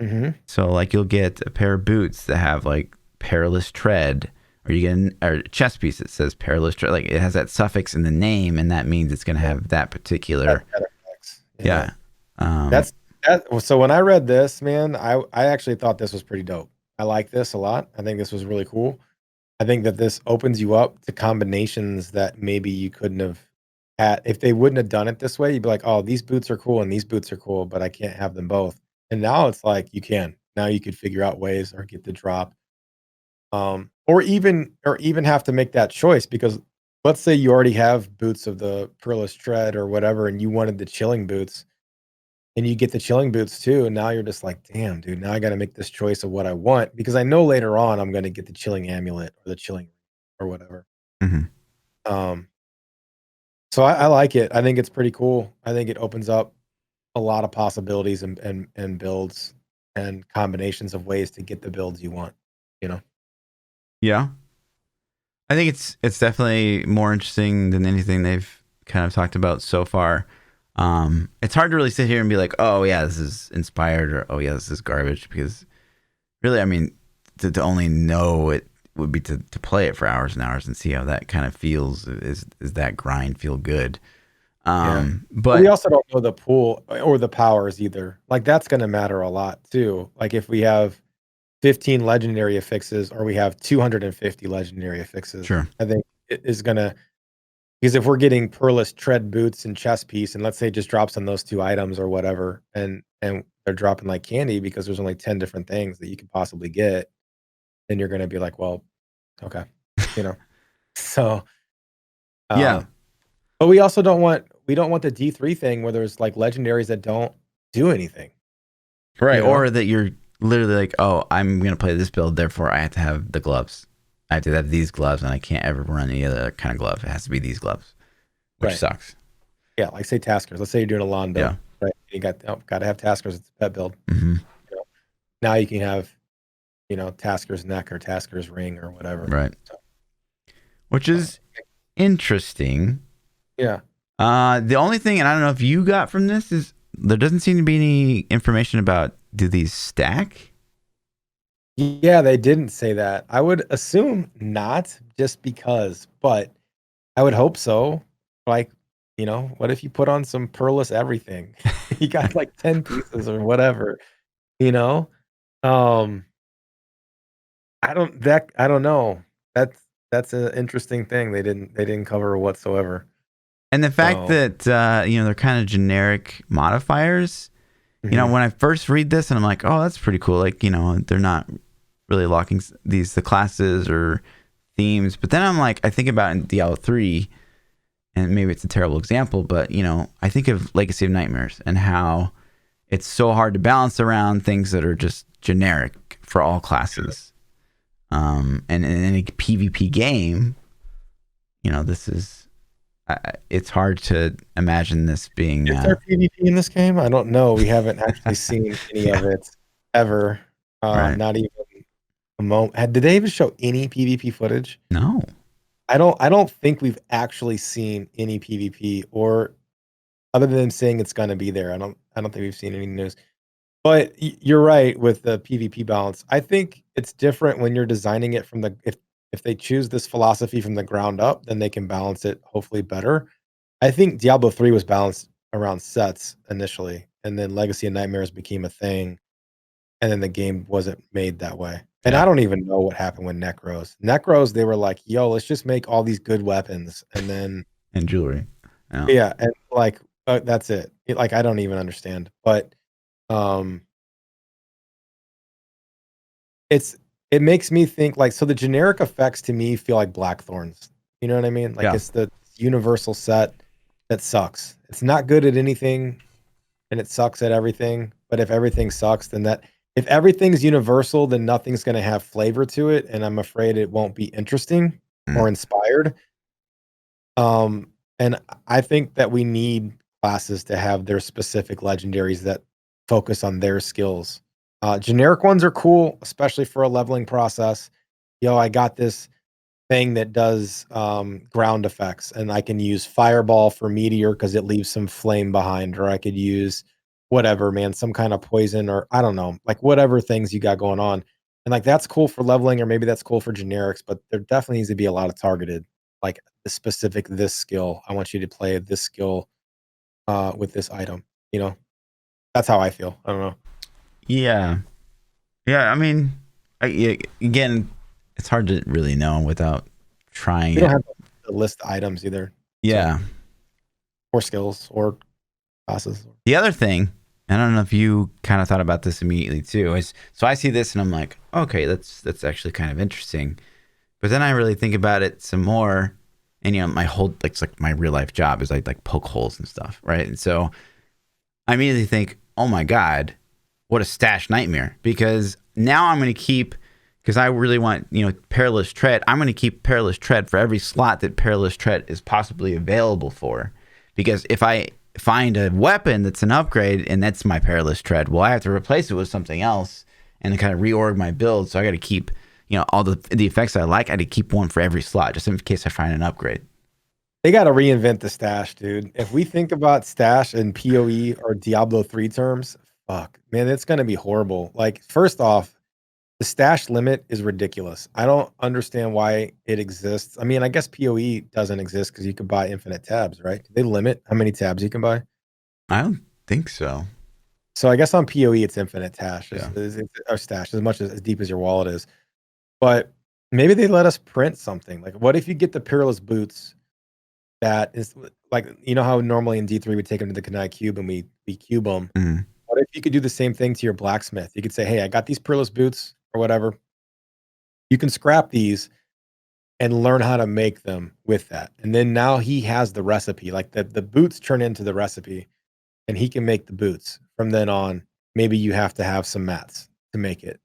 Mm-hmm. So like you'll get a pair of boots that have like perilous tread, or you get a chest piece that says perilous tread. Like it has that suffix in the name, and that means it's going to have that particular. That affects. Yeah. That's that. So when I read this, man, I actually thought this was pretty dope. I like this a lot. I think this was really cool. I think that this opens you up to combinations that maybe you couldn't have had if they wouldn't have done it this way. You'd be like, "Oh, these boots are cool and these boots are cool, but I can't have them both." And now it's like you can. Now you could figure out ways or get the drop, or even have to make that choice, because let's say you already have boots of the perilous tread or whatever, and you wanted the chilling boots, and you get the chilling boots too, and now you're just like, "Damn, dude, now I gotta make this choice of what I want, because I know later on I'm gonna get the chilling amulet or the chilling or whatever." Mhm. Um, so I like it. I think it's pretty cool. I think it opens up a lot of possibilities and builds and combinations of ways to get the builds you want, you know? Yeah. I think it's definitely more interesting than anything they've kind of talked about so far. It's hard to really sit here and be like, oh yeah, this is inspired, or oh yeah, this is garbage, because really, I mean, to only know it would be to play it for hours and hours and see how that kind of feels. Is that grind feel good? Yeah. But But we also don't know the pool or the powers either. Like, that's gonna matter a lot too. Like, if we have 15 legendary affixes or we have 250 legendary affixes, sure. I think it is gonna, because if we're getting perilous tread boots and chest piece, and let's say it just drops on those 2 items or whatever, and they're dropping like candy because there's only 10 different things that you could possibly get, then you're gonna be like, "Well, okay." You know? So, Yeah. um, but we don't want the D3 thing where there's, like, legendaries that don't do anything, Right. you know? Or that you're literally like, oh, I'm gonna play this build, therefore I have to have the gloves. I have to have these gloves, and I can't ever run any other kind of glove. It has to be these gloves. which Right. sucks. Yeah, like say taskers. Let's say you're doing a lawn build, Yeah. right? You got to have taskers. It's a pet build. Hmm. You know, now you can have taskers neck or taskers ring or whatever. Right. So, Which uh, is interesting. yeah, The only thing, and I don't know if you got from this, is there doesn't seem to be any information about do these stack? yeah, they didn't say that. I would assume not, just because, but I would hope so. Like, what if you put on some pearless everything? You got like 10 pieces or whatever, you know? Um, I don't know. That's an interesting thing. They didn't cover whatsoever. And the fact So, that they're kind of generic modifiers. mhm. When I first read this, and I'm like, oh, that's pretty cool. Like, they're not really locking the classes or themes. But then I'm like, I think about in Diablo 3, and maybe it's a terrible example, but I think of Legacy of Nightmares and how it's so hard to balance around things that are just generic for all classes. And in any PvP game, this is it's hard to imagine this being. Is there PvP in this game? I don't know. We haven't actually seen any of Yeah, it ever. right. Not even a moment. Did they even show any PvP footage? No. I don't think we've actually seen any PvP, or other than saying it's gonna be there. I don't think we've seen any news. But you're right with the PvP balance. I think it's different when you're designing it from if they choose this philosophy from the ground up, then they can balance it hopefully better. I think Diablo 3 was balanced around sets initially, and then Legacy of Nightmares became a thing, and then the game wasn't made that way. And Yeah. I don't even know what happened with Necros. Necros, they were like, "Yo, let's just make all these good weapons," and then And jewelry. Yeah. yeah, and like that's it. Like I don't even understand, but um, it's it makes me think like so the generic effects to me feel like blackthorns. You know what I mean? Like Yeah. it's the universal set that sucks. It's not good at anything and it sucks at everything. But if everything sucks, then if everything's universal, then nothing's going to have flavor to it, and I'm afraid it won't be interesting Mm. or inspired. And I think that we need classes to have their specific legendaries that focus on their skills. Generic ones are cool, especially for a leveling process. I got this thing that does ground effects, and I can use fireball for meteor because it leaves some flame behind, or I could use whatever, man, some kind of poison, or I don't know, like whatever things you got going on. And like that's cool for leveling, or maybe that's cool for generics, but there definitely needs to be a lot of targeted, like the specific this skill. I want you to play this skill with this item. You know, that's how I feel. I don't know. Yeah. Yeah. I mean, again, it's hard to really know without trying We don't it. have to list items either, so Yeah. or skills or classes. The other thing, and I don't know if you kind of thought about this immediately too, is so I see this and I'm like, okay, that's actually kind of interesting. But then I really think about it some more, and my whole it's like my real life job is like poke holes and stuff, right? And so I immediately think, oh my god, what a stash nightmare! Because now I'm going to keep, because I really want perilous tread. I'm going to keep perilous tread for every slot that perilous tread is possibly available for, because if I find a weapon that's an upgrade and that's my perilous tread, well, I have to replace it with something else and kind of reorg my build. So I got to keep all the effects I like. I had to keep one for every slot just in case I find an upgrade. They got to reinvent the stash, dude. If we think about stash in PoE or Diablo 3 terms, fuck, man, it's going to be horrible. Like, first off, the stash limit is ridiculous. I don't understand why it exists. I mean, I guess PoE doesn't exist because you can buy infinite tabs, right? Do they limit how many tabs you can buy? I don't think so. So I guess on PoE, it's infinite stash, Yeah. or stash, as much as deep as your wallet is. But maybe they let us print something. Like, what if you get the Peerless Boots? That is like, how normally in D3 we take them to the Kanai cube and we cube them. Mm. What if you could do the same thing to your blacksmith? You could say, "Hey, I got these peerless boots or whatever. You can scrap these and learn how to make them with that." And then now he has the recipe. Like the boots turn into the recipe, and he can make the boots. From then on, maybe you have to have some mats to make it.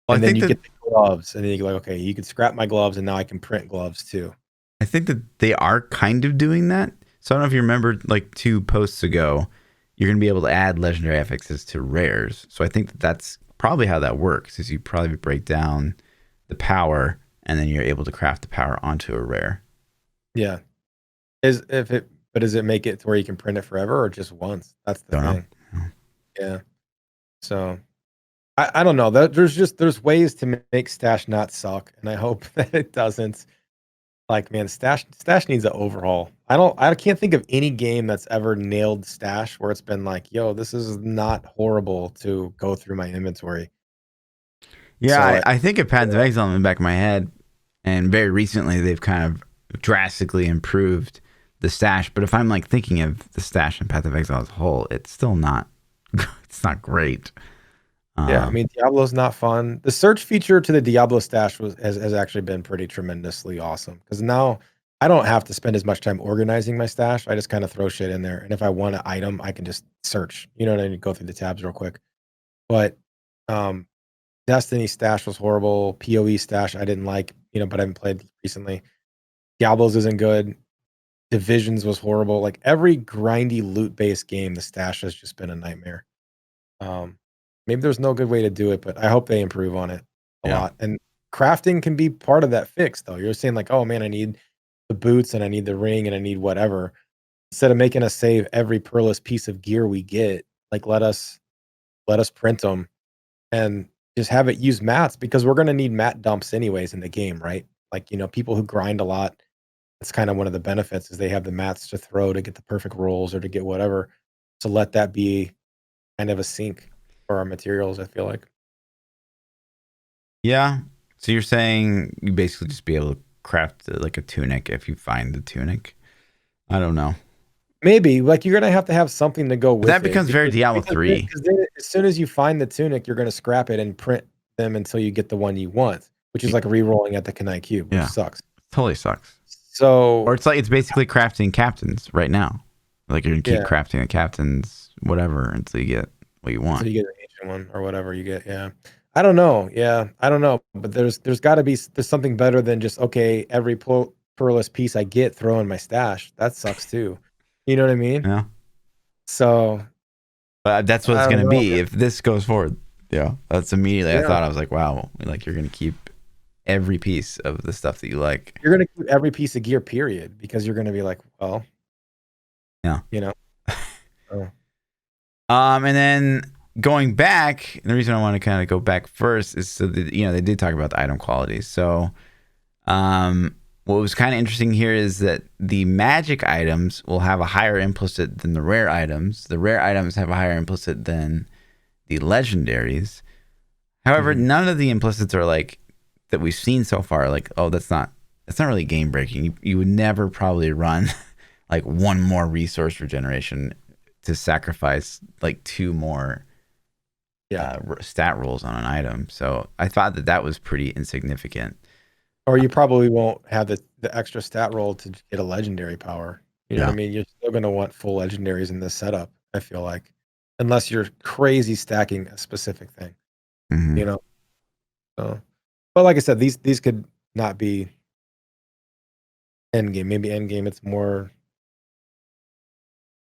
Well, And then you get the gloves, and then you go, "Okay, you can scrap my gloves, and now I can print gloves too." I think that they are kind of doing that. So I don't know if you remember, like 2 posts ago, you're going to be able to add legendary affixes to rares. So I think that that's probably how that works, is you probably break down the power and then you're able to craft the power onto a rare. Yeah. But does it make it to where you can print it forever or just once? That's the Don't know. thing. Yeah. So I don't know. There's ways to make stash not suck, and I hope that it doesn't. Like, man, stash needs an overhaul. I can't think of any game that's ever nailed stash where it's been like, yo, this is not horrible to go through my inventory. Yeah, So I think of Paths of Exile in the back of my head, and very recently they've kind of drastically improved the stash. But if I'm like thinking of the stash and Path of Exile as a whole, it's still not. It's not great. yeah, I mean, Diablo's not fun. The search feature to the Diablo stash has actually been pretty tremendously awesome because now I don't have to spend as much time organizing my stash. I just kind of throw shit in there, and if I want an item, I can just search. You know what I mean? Go through the tabs real quick. But um, Destiny stash was horrible. PoE stash I didn't like, but I haven't played recently. Diablo's isn't good. Divisions was horrible. Like every grindy loot based game, the stash has just been a nightmare. Um, Maybe there's no good way to do it, but I hope they improve on it a Yeah. lot. And crafting can be part of that fix, though. You're saying like, oh man, I need the boots and I need the ring and I need whatever. Instead of making us save every pearless piece of gear we get, like let us print them and just have it use mats because we're gonna need mat dumps anyways in the game, right? Like, people who grind a lot, it's kind of one of the benefits is they have the mats to throw to get the perfect rolls or to get whatever. So let that be kind of a sink for our materials, I feel like. Yeah. So you're saying you basically just be able to craft like a tunic if you find the tunic. I don't know. Maybe, like, you're gonna have to have something to go But with that it becomes very Diablo because then 3. 'cause then as soon as you find the tunic, you're gonna scrap it and print them until you get the one you want, which is like re-rolling at the Kanai cube, which Yeah. sucks. Totally sucks. So Or it's basically crafting captains right now. Like you're gonna keep yeah, crafting the captains, whatever, until you get what you until want. you get an ancient one or whatever you get, yeah. I don't know, yeah, I don't know, but there's gotta be there's something better than just, okay, every pearless piece I get, throw in my stash. That sucks too. You know what I mean? Yeah. So, But that's what it's I don't gonna know, be man. if this goes forward. Yeah. That's immediately I Yeah. thought I was like, wow, like you're gonna keep every piece of the stuff that you like. You're gonna keep every piece of gear, period, because you're gonna be like, well, Yeah. you know. Oh. And then going back, the reason I want to kind of go back first is so that they did talk about the item qualities. So what was kind of interesting here is that the magic items will have a higher implicit than the rare items. The rare items have a higher implicit than the legendaries. However, none of the implicits are like that we've seen so far. Like, oh, that's not really game breaking. You would never probably run like one more resource regeneration to sacrifice like 2 more stat rolls on an item. So I thought that was pretty insignificant. Or you probably won't have the extra stat roll to get a legendary power. You know what I Yeah. mean? You're still gonna want full legendaries in this setup, I feel like. Unless you're crazy stacking a specific thing, Mm-hmm. you know? So, but like I said, these could not be end game. Maybe end game it's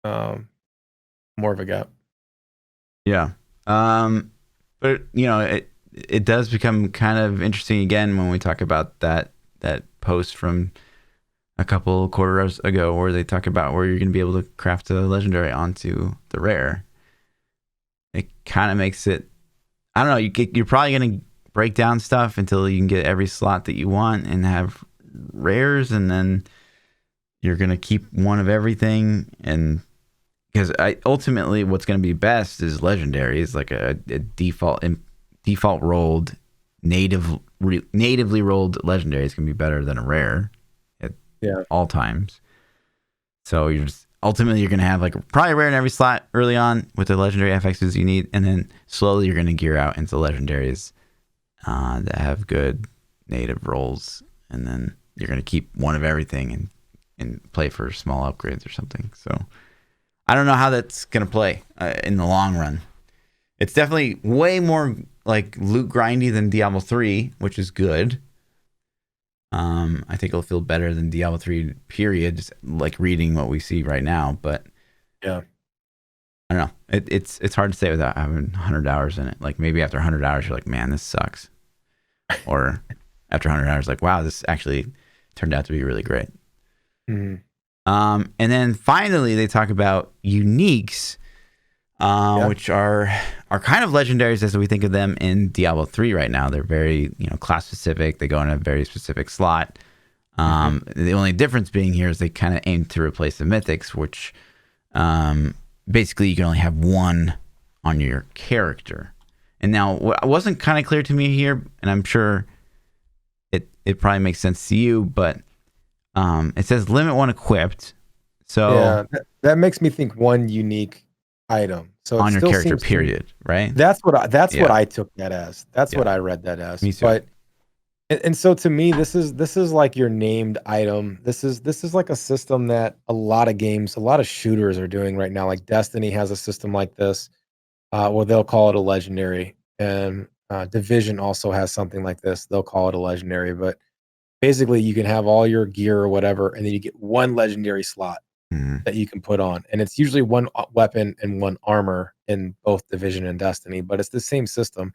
um more of a gap. Yeah. But it does become kind of interesting again when we talk about that post from a couple quarters ago where they talk about where you're going to be able to craft a legendary onto the rare. It kind of makes it, I don't know, you're probably going to break down stuff until you can get every slot that you want and have rares, and then you're going to keep one of everything. And because ultimately what's going to be best is legendaries, like a default rolled natively rolled legendary is going to be better than a rare at all times. So ultimately you're going to have like probably a rare in every slot early on with the legendary FXs you need, and then slowly you're going to gear out into legendaries that have good native rolls, and then you're going to keep one of everything and play for small upgrades or something. So I don't know how that's going to play in the long run. It's definitely way more like loot grindy than Diablo 3, which is good. I think it'll feel better than Diablo 3 period, just like reading what we see right now. But Yeah. I don't know. It's hard to say without having 100 hours in it. Like maybe after 100 hours, you're like, man, this sucks. Or after 100 hours, like, wow, this actually turned out to be really great. Mhm. And then finally, they talk about uniques, Yeah. which are kind of legendaries as we think of them in Diablo 3 right now. They're very, class specific. They go in a very specific slot. Mhm. The only difference being here is they kind of aim to replace the mythics, which basically you can only have one on your character. And now what wasn't kind of clear to me here, and I'm sure it probably makes sense to you, but it says limit one equipped. So Yeah, that makes me think one unique item. So it on your still character, seems to me period, right? that's what Yeah, I took that as. That's yeah, what I read that as. me too. But and so to me, this is like your named item. This is like a system that a lot of games, a lot of shooters are doing right now. Like Destiny has a system like this, where they'll call it a legendary, and Division also has something like this. They'll call it a legendary, but basically you can have all your gear or whatever, and then you get one legendary slot Mhm. that you can put on, and it's usually one weapon and one armor in both Division and Destiny, but it's the same system.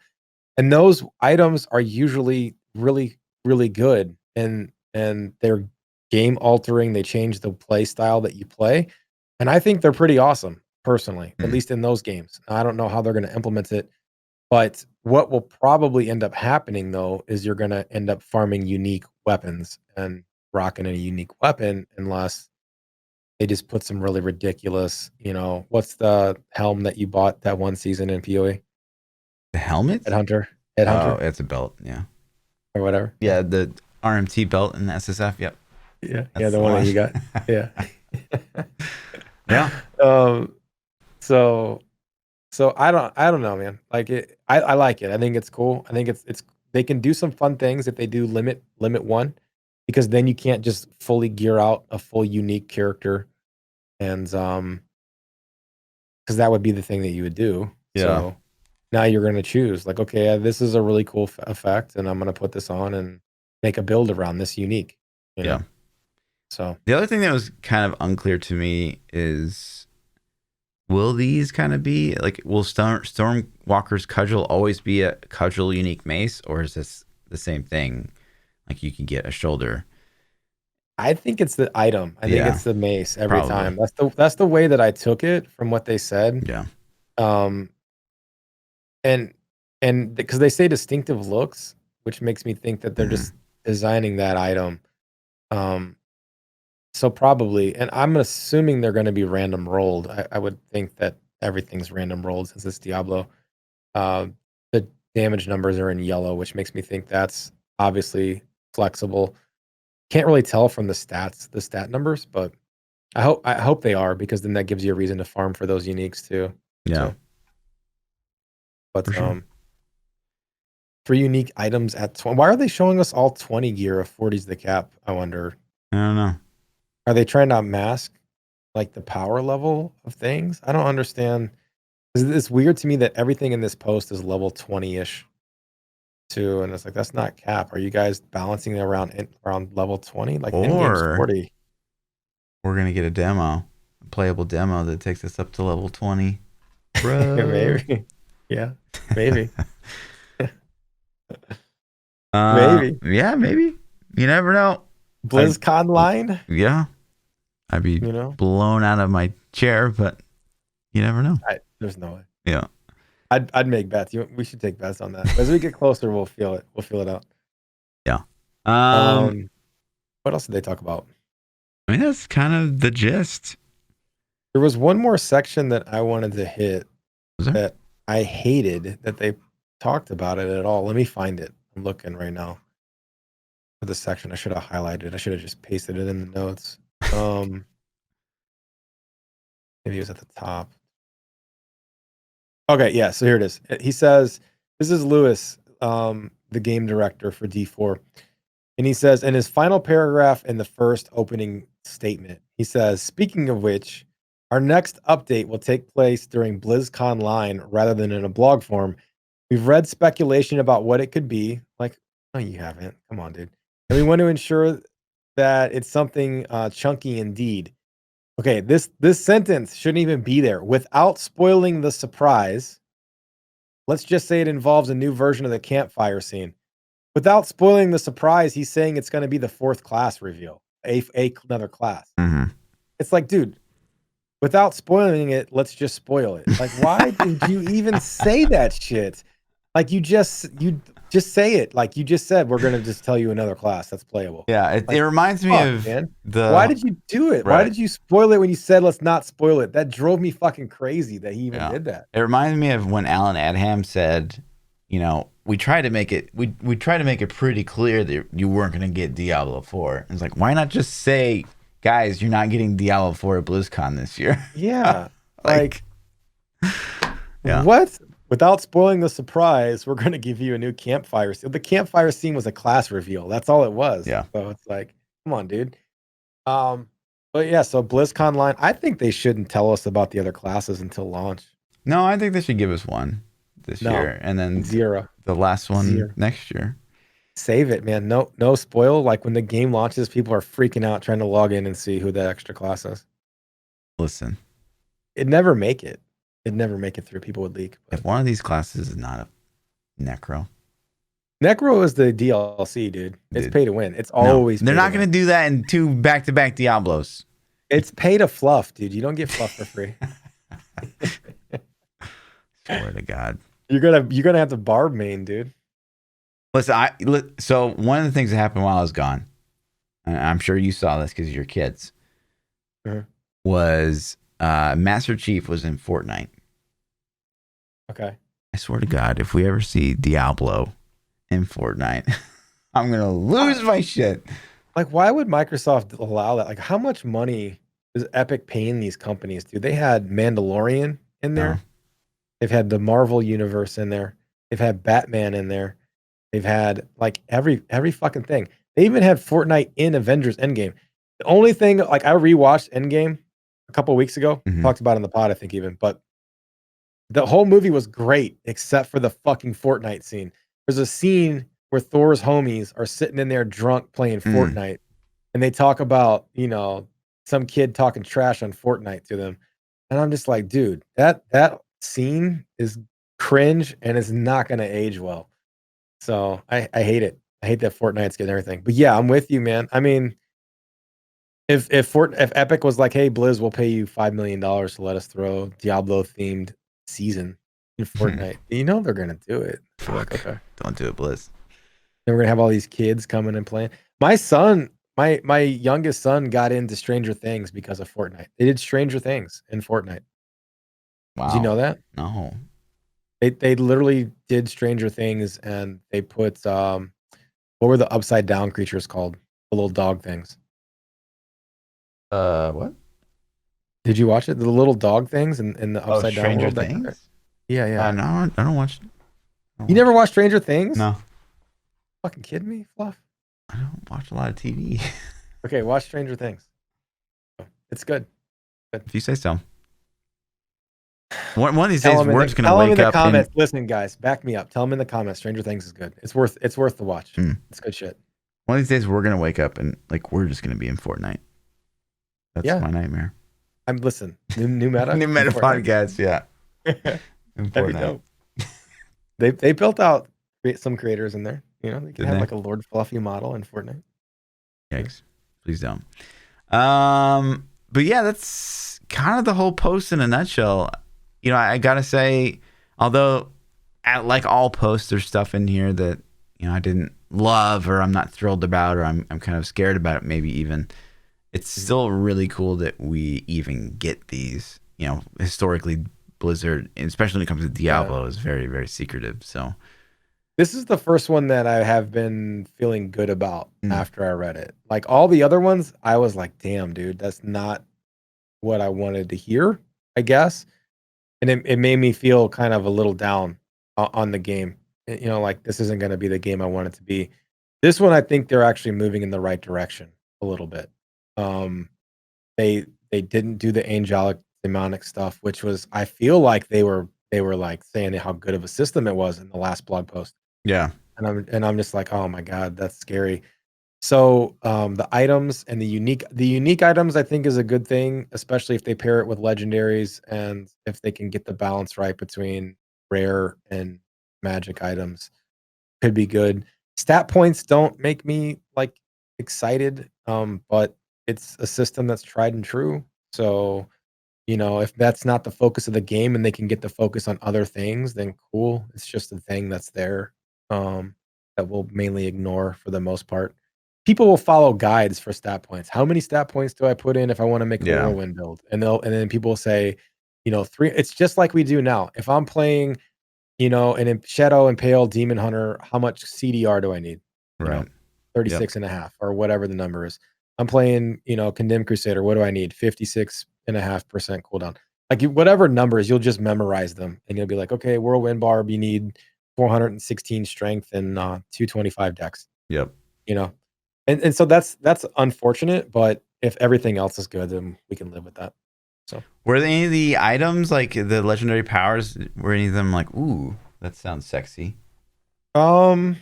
And those items are usually really, really good, and they're game altering. They change the play style that you play, and I think they're pretty awesome, personally, at Mhm. least in those games. I don't know how they're gonna implement it, but what will probably end up happening, though, is you're gonna end up farming unique weapons and rocking a unique weapon unless they just put some really ridiculous, what's the helm that you bought that one season in PoE? The helmet? Headhunter? Oh, Headhunter it's a belt. Yeah, or whatever? Yeah. yeah, the RMT belt in the SSF. Yep, Yeah, yeah, that's the the one that one. you got. Yeah. Yeah, Um, so I don't know, man. Like I like it. I think it's cool. I think it's they can do some fun things if they do limit one, because then you can't just fully gear out a full unique character, and because that would be the thing that you would do. yeah, So now you're gonna choose like, okay, this is a really cool effect, and I'm gonna put this on and make a build around this unique, you yeah. know? So The other thing that was kind of unclear to me is, will these kind of be like, will Stormwalker's cudgel always be a cudgel unique mace, or is this the same thing? Like you can get a shoulder. I think it's the item. I think Yeah, it's the mace every probably. time. That's the way that I took it from what they said. Yeah. Um, and because they say distinctive looks, which makes me think that they're Mhm. just designing that item. Um, so probably, and I'm assuming they're going to be random rolled. I would think that everything's random rolled since it's Diablo. The damage numbers are in yellow, which makes me think that's obviously flexible. Can't really tell from the stat numbers, but I hope they are, because then that gives you a reason to farm for those uniques too. Yeah, So, for but sure. 3 unique items at 20. Why are they showing us all 20 gear if 40 is the cap? I wonder. I don't know. Are they trying to mask like the power level of things? I don't understand. It's weird to me that everything in this post is level 20-ish too, and it's like that's not cap. Are you guys balancing it around level 20? Like end game's Or 40. we're gonna get a playable demo that takes us up to level 20, bro. Maybe. Yeah, maybe. Maybe. Yeah, maybe. You never know. I BlizzCon line, Yeah, I'd be you know? blown out of my chair, but you never know. There's no way. Yeah, I'd make bets. We should take bets on that. As we get closer, we'll feel it. We'll feel it out. yeah. Um, what else did they talk about? I mean that's kind of the gist. There was one more section that I wanted to hit Was there? that I hated that they talked about it at all. Let me find it. I'm looking right now for the section. I should have highlighted. I should have just pasted it in the notes. Um, maybe it was at the top. Okay, yeah. So here it is. He says, "This is Lewis, the game director for D4." And he says, in his final paragraph in the first opening statement, he says, "Speaking of which, our next update will take place during BlizzCon line rather than in a blog form. We've read speculation about what it could be." Like, no, you haven't. Come on, dude. and we want to ensure that it's something chunky indeed. Okay, this sentence shouldn't even be there. Without spoiling the surprise, let's just say it involves a new version of the campfire scene. Without spoiling the surprise, he's saying it's going to be the 4th class reveal, another class. Mm-hmm. It's like, dude, without spoiling it, let's just spoil it. Like, why did you even say that shit? Like, you just say it. Like you just said, we're gonna just tell you another class that's playable. Yeah, it Like, reminds me of man. the. Why did you do it? Why Right. did you spoil it when you said let's not spoil it? That drove me fucking crazy that he even Yeah. did that. It reminds me of when Alan Adham said, you know, we tried to make it pretty clear that you weren't going to get Diablo 4. It's like, why not just say, guys, you're not getting Diablo 4 at BlizzCon this year? Yeah. like yeah. What? Without spoiling the surprise, we're going to give you a new campfire scene. The campfire scene was a class reveal. That's all it was. Yeah. So it's like, come on, dude. But yeah, so BlizzCon line, I think they shouldn't tell us about the other classes until launch. No, I think they should give us one this year, and then 0. the last one 0. next year. Save it, man. No spoil. Like when the game launches, people are freaking out trying to log in and see who that extra class is. Listen, It'd never make it. It'd never make it through. People would leak. if one of these classes is not a Necro. Necro is the DLC, dude. It's pay to win. It's always they're not going to do that in 2 back-to-back Diablos. It's pay to fluff, dude. You don't get fluff for free. Swear to God. You're gonna have to barb main, dude. Listen, so one of the things that happened while I was gone, and I'm sure you saw this because you're kids, was Master Chief was in Fortnite. Okay. I swear to God, if we ever see Diablo in Fortnite, I'm going to lose my shit. Like, why would Microsoft allow that? Like, how much money is Epic paying these companies, dude? They had Mandalorian in there. No. They've had the Marvel universe in there. They've had Batman in there. They've had like every fucking thing. They even had Fortnite in Avengers Endgame. The only thing, like, I rewatched Endgame a couple of weeks ago. Talked about it in the pod, I think, even. But the whole movie was great, except for the fucking Fortnite scene. There's a scene where Thor's homies are sitting in there drunk playing Fortnite, and they talk about, you know, some kid talking trash on Fortnite to them, and I'm just like, dude, that scene is cringe and it's not going to age well. So I hate it. I hate that Fortnite's getting everything. But yeah, I'm with you, man. I mean, if Epic was like, hey, Blizz, we'll pay you $5 million to let us throw Diablo themed season in Fortnite, you know they're gonna do it. Fuck. Like, okay, Don't do it, Blizz. then we're gonna have all these kids coming and playing. My son, my youngest son, got into Stranger Things because of Fortnite. They did Stranger Things in Fortnite. Wow. Did you know that? No. They literally did Stranger Things, and they put what were the upside down creatures called? The little dog things. What? Did you watch it? The little dog things in the upside down Stranger world. Things? Yeah. No, I don't watch. You never watched Stranger Things? No. Fucking kidding me, Fluff? I don't watch a lot of TV. Okay, watch Stranger Things. It's good. If you say so. One of these days, Tell 'em we're just gonna wake in the up comments. Listen, guys, back me up. Tell them in the comments. Stranger Things is good. It's worth the watch. It's good shit. One of these days, we're gonna wake up and like we're just gonna be in Fortnite. That's my nightmare. Listen. New meta. New meta podcast. Yeah. In That'd be Fortnite. dope. They built out some creators in there. You know, they can Did have they? like a Lord Fluffy model in Fortnite. Yikes! Please don't. But yeah, that's kind of the whole post in a nutshell. You know, I gotta say, although like all posts, there's stuff in here that I didn't love or I'm not thrilled about or I'm kind of scared about it. Maybe even it's still really cool that we even get these. You know, historically, Blizzard, especially when it comes to Diablo, is very, very secretive. So this is the first one that I have been feeling good about after I read it. Like all the other ones, I was like, damn, dude, that's not what I wanted to hear, I guess. And it made me feel kind of a little down on the game. You know, like this isn't going to be the game I want it to be. This one, I think they're actually moving in the right direction a little bit. They didn't do the angelic demonic stuff, which was, I feel like they were like saying how good of a system it was in the last blog post. yeah, And I'm just like, oh my God, that's scary. So the items and the unique items I think is a good thing, especially if they pair it with legendaries and if they can get the balance right between rare and magic items. Could be good. Stat points don't make me like excited, but it's a system that's tried and true. So if that's not the focus of the game and they can get the focus on other things, then cool. It's just a thing that's there, that we'll mainly ignore for the most part. People will follow guides for stat points. How many stat points do I put in if I want to make a Yeah. whirlwind build? And then people will say, 3. It's just like we do now. If I'm playing, an Shadow Impale Demon Hunter, how much CDR do I need? You know, Right. Yep. 36 and a half or whatever the number is. I'm playing, Condemned Crusader. What do I need? 56.5% cooldown. Like whatever numbers, you'll just memorize them and you'll be like, okay, Whirlwind Barb, you need 416 strength and 225 dex. Yep. And so that's unfortunate, but if everything else is good, then we can live with that. So Were any of the items, like the legendary powers, were any of them like, ooh, that sounds sexy? no,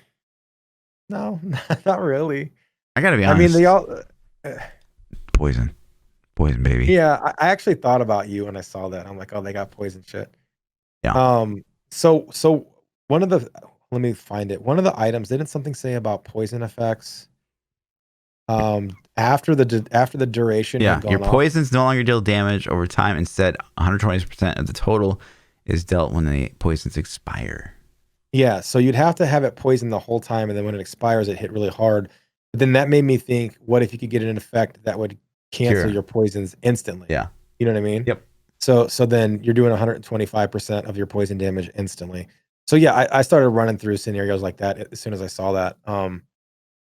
not really. I gotta be I mean, honest. they all Poison, baby. yeah, I actually thought about you when I saw that. I'm like, oh, they got poison shit. Yeah. So one of the let me find it. One of the items, didn't something say about poison effects? After the duration Yeah. had Your gone off. poisons no longer deal damage over time. Instead, 120% of the total is dealt when the poisons expire. Yeah, so you'd have to have it poisoned the whole time, and then when it expires, it hit really hard. But then that made me think, what if you could get an effect that would cancel Cure. your poisons instantly? Yeah. You know what I mean? Yep. So then you're doing 125% of your poison damage instantly. So yeah, I started running through scenarios like that as soon as I saw that.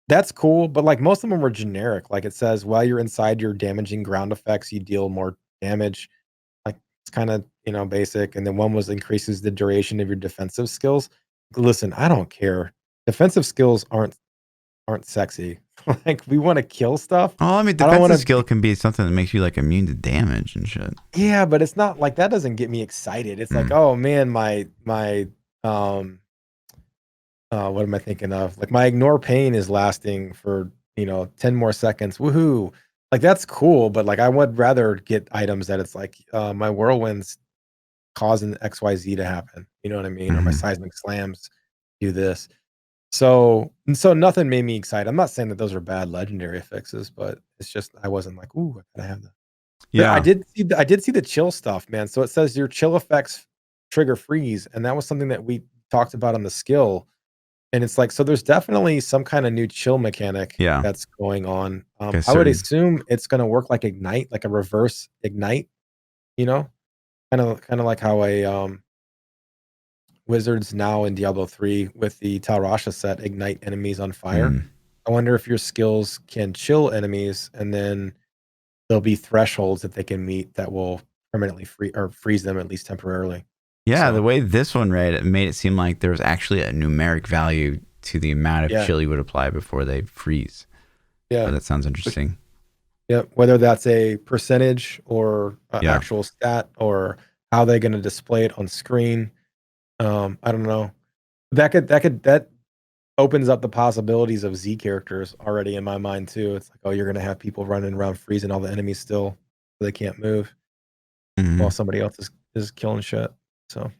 That's cool, but like most of them were generic. Like it says, while you're inside your damaging ground effects, you deal more damage. Like it's kind of, basic. And then one was increases the duration of your defensive skills. Listen, I don't care. Defensive skills aren't sexy. Like we want to kill stuff. Oh, I mean, I don't want defensive skill to. can be something that makes you like immune to damage and shit. Yeah, but it's not like that doesn't get me excited. It's like, Mm. oh man, my um what am I thinking of? Like my ignore pain is lasting for, 10 more seconds. Woohoo. Like that's cool, but like I would rather get items that it's like my whirlwinds causing XYZ to happen. You know what I mean? Or my Hmm. seismic slams do this. So nothing made me excited. I'm not saying that those are bad legendary fixes, but it's just I wasn't like, ooh, I gotta have that. But Yeah. I did see the chill stuff, man. So it says your chill effects trigger freeze, and that was something that we talked about on the skill. And it's like, so there's definitely some kind of new chill mechanic Yeah. that's going on. Like a I would certain. assume it's gonna work like ignite, like a reverse ignite, you know? Kinda like how a wizards now in Diablo 3 with the Tal Rasha set ignite enemies on fire. Mm. I wonder if your skills can chill enemies and then there'll be thresholds that they can meet that will permanently freeze them at least temporarily. Yeah, the So, way this one read, it made it seem like there was actually a numeric value to the amount of yeah. chill you would apply before they freeze. Oh, Yeah. that sounds interesting. Yeah, whether that's a percentage or a Yeah. actual stat or how they're gonna display it on screen. I don't know. That opens up the possibilities of Z characters already in my mind too. It's like, oh, you're gonna have people running around freezing all the enemies still so they can't move while Hmm. somebody else is killing shit. So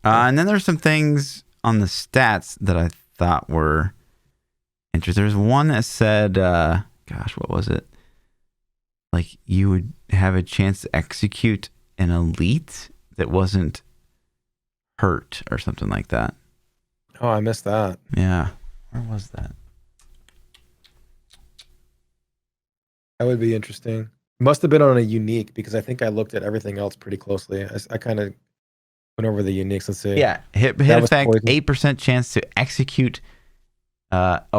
yeah. And then there's some things on the stats that I thought were interesting. There's one that said, gosh, what was it? Like you would have a chance to execute an elite that wasn't hurt or something like that. Oh, I missed that. Yeah. Where was that? That would be interesting. Must have been on a unique because I think I looked at everything else pretty closely. I kind of went over the uniques. Let's see. Yeah. Hit That was effect, poison. 8% chance to execute.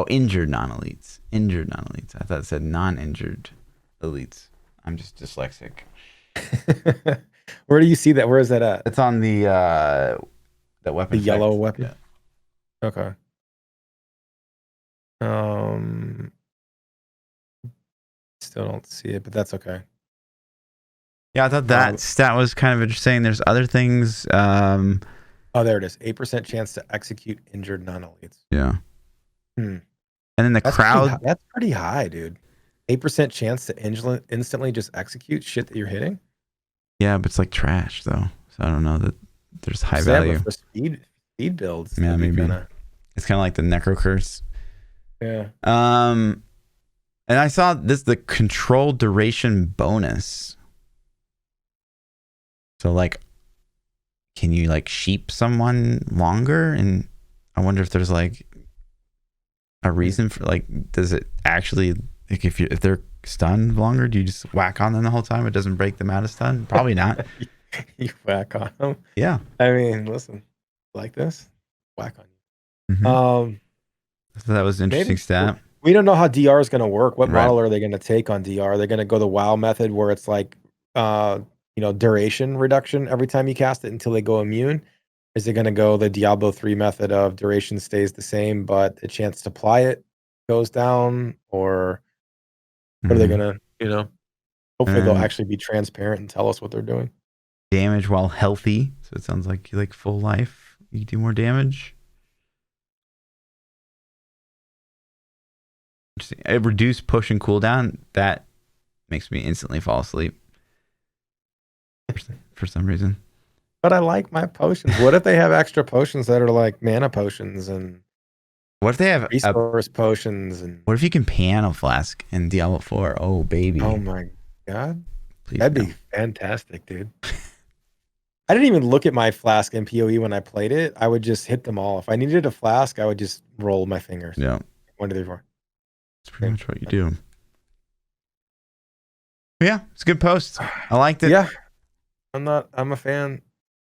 Injured non-elites. Injured non-elites. I thought it said non-injured elites. I'm just dyslexic. Where do you see that? Where is that at? It's on the weapon. The yellow effect. weapon? Yeah. Okay. Um, Still don't see it, but that's okay. Yeah, I thought that stat was kind of interesting. There's other things. Oh, there it is. 8% chance to execute injured non-elites. Yeah. And then the crowd. That's pretty high, dude. 8% chance to instantly just execute shit that you're hitting. Yeah, but it's like trash though. So I don't know that there's high Sam, value. but for speed builds, Yeah, that'd be maybe. kinda, It's kind of like the Necro Curse. yeah. And I saw the control duration bonus. So like, can you like sheep someone longer? And I wonder if there's like a reason for like, does it actually like if they're stunned longer, do you just whack on them the whole time? It doesn't break them out of stun? Probably not. You whack on them. Yeah. I mean, listen, like this, whack on you. Mm-hmm. So that was an interesting Maybe stat. we don't know how DR is going to work. What Right. model are they going to take on DR? Are they going to go the WoW method where it's like, duration reduction every time you cast it until they go immune? Is it going to go the Diablo 3 method of duration stays the same, but the chance to apply it goes down? Or what are they going to, hopefully they'll actually be transparent and tell us what they're doing. Damage while healthy. So it sounds like you like full life. You do more damage. Reduce push and cooldown. That makes me instantly fall asleep for some reason. But I like my potions. What if they have extra potions that are like mana potions and what if they have resource potions? And what if you can pan a flask in Diablo 4? Oh baby. oh my god. Please That'd no. be fantastic, dude. I didn't even look at my flask in PoE when I played it. I would just hit them all. If I needed a flask, I would just roll my fingers. Yeah. 1, 2, 3, 4. That's pretty much what you do. Yeah, it's a good post. I liked it. Yeah. I'm a fan.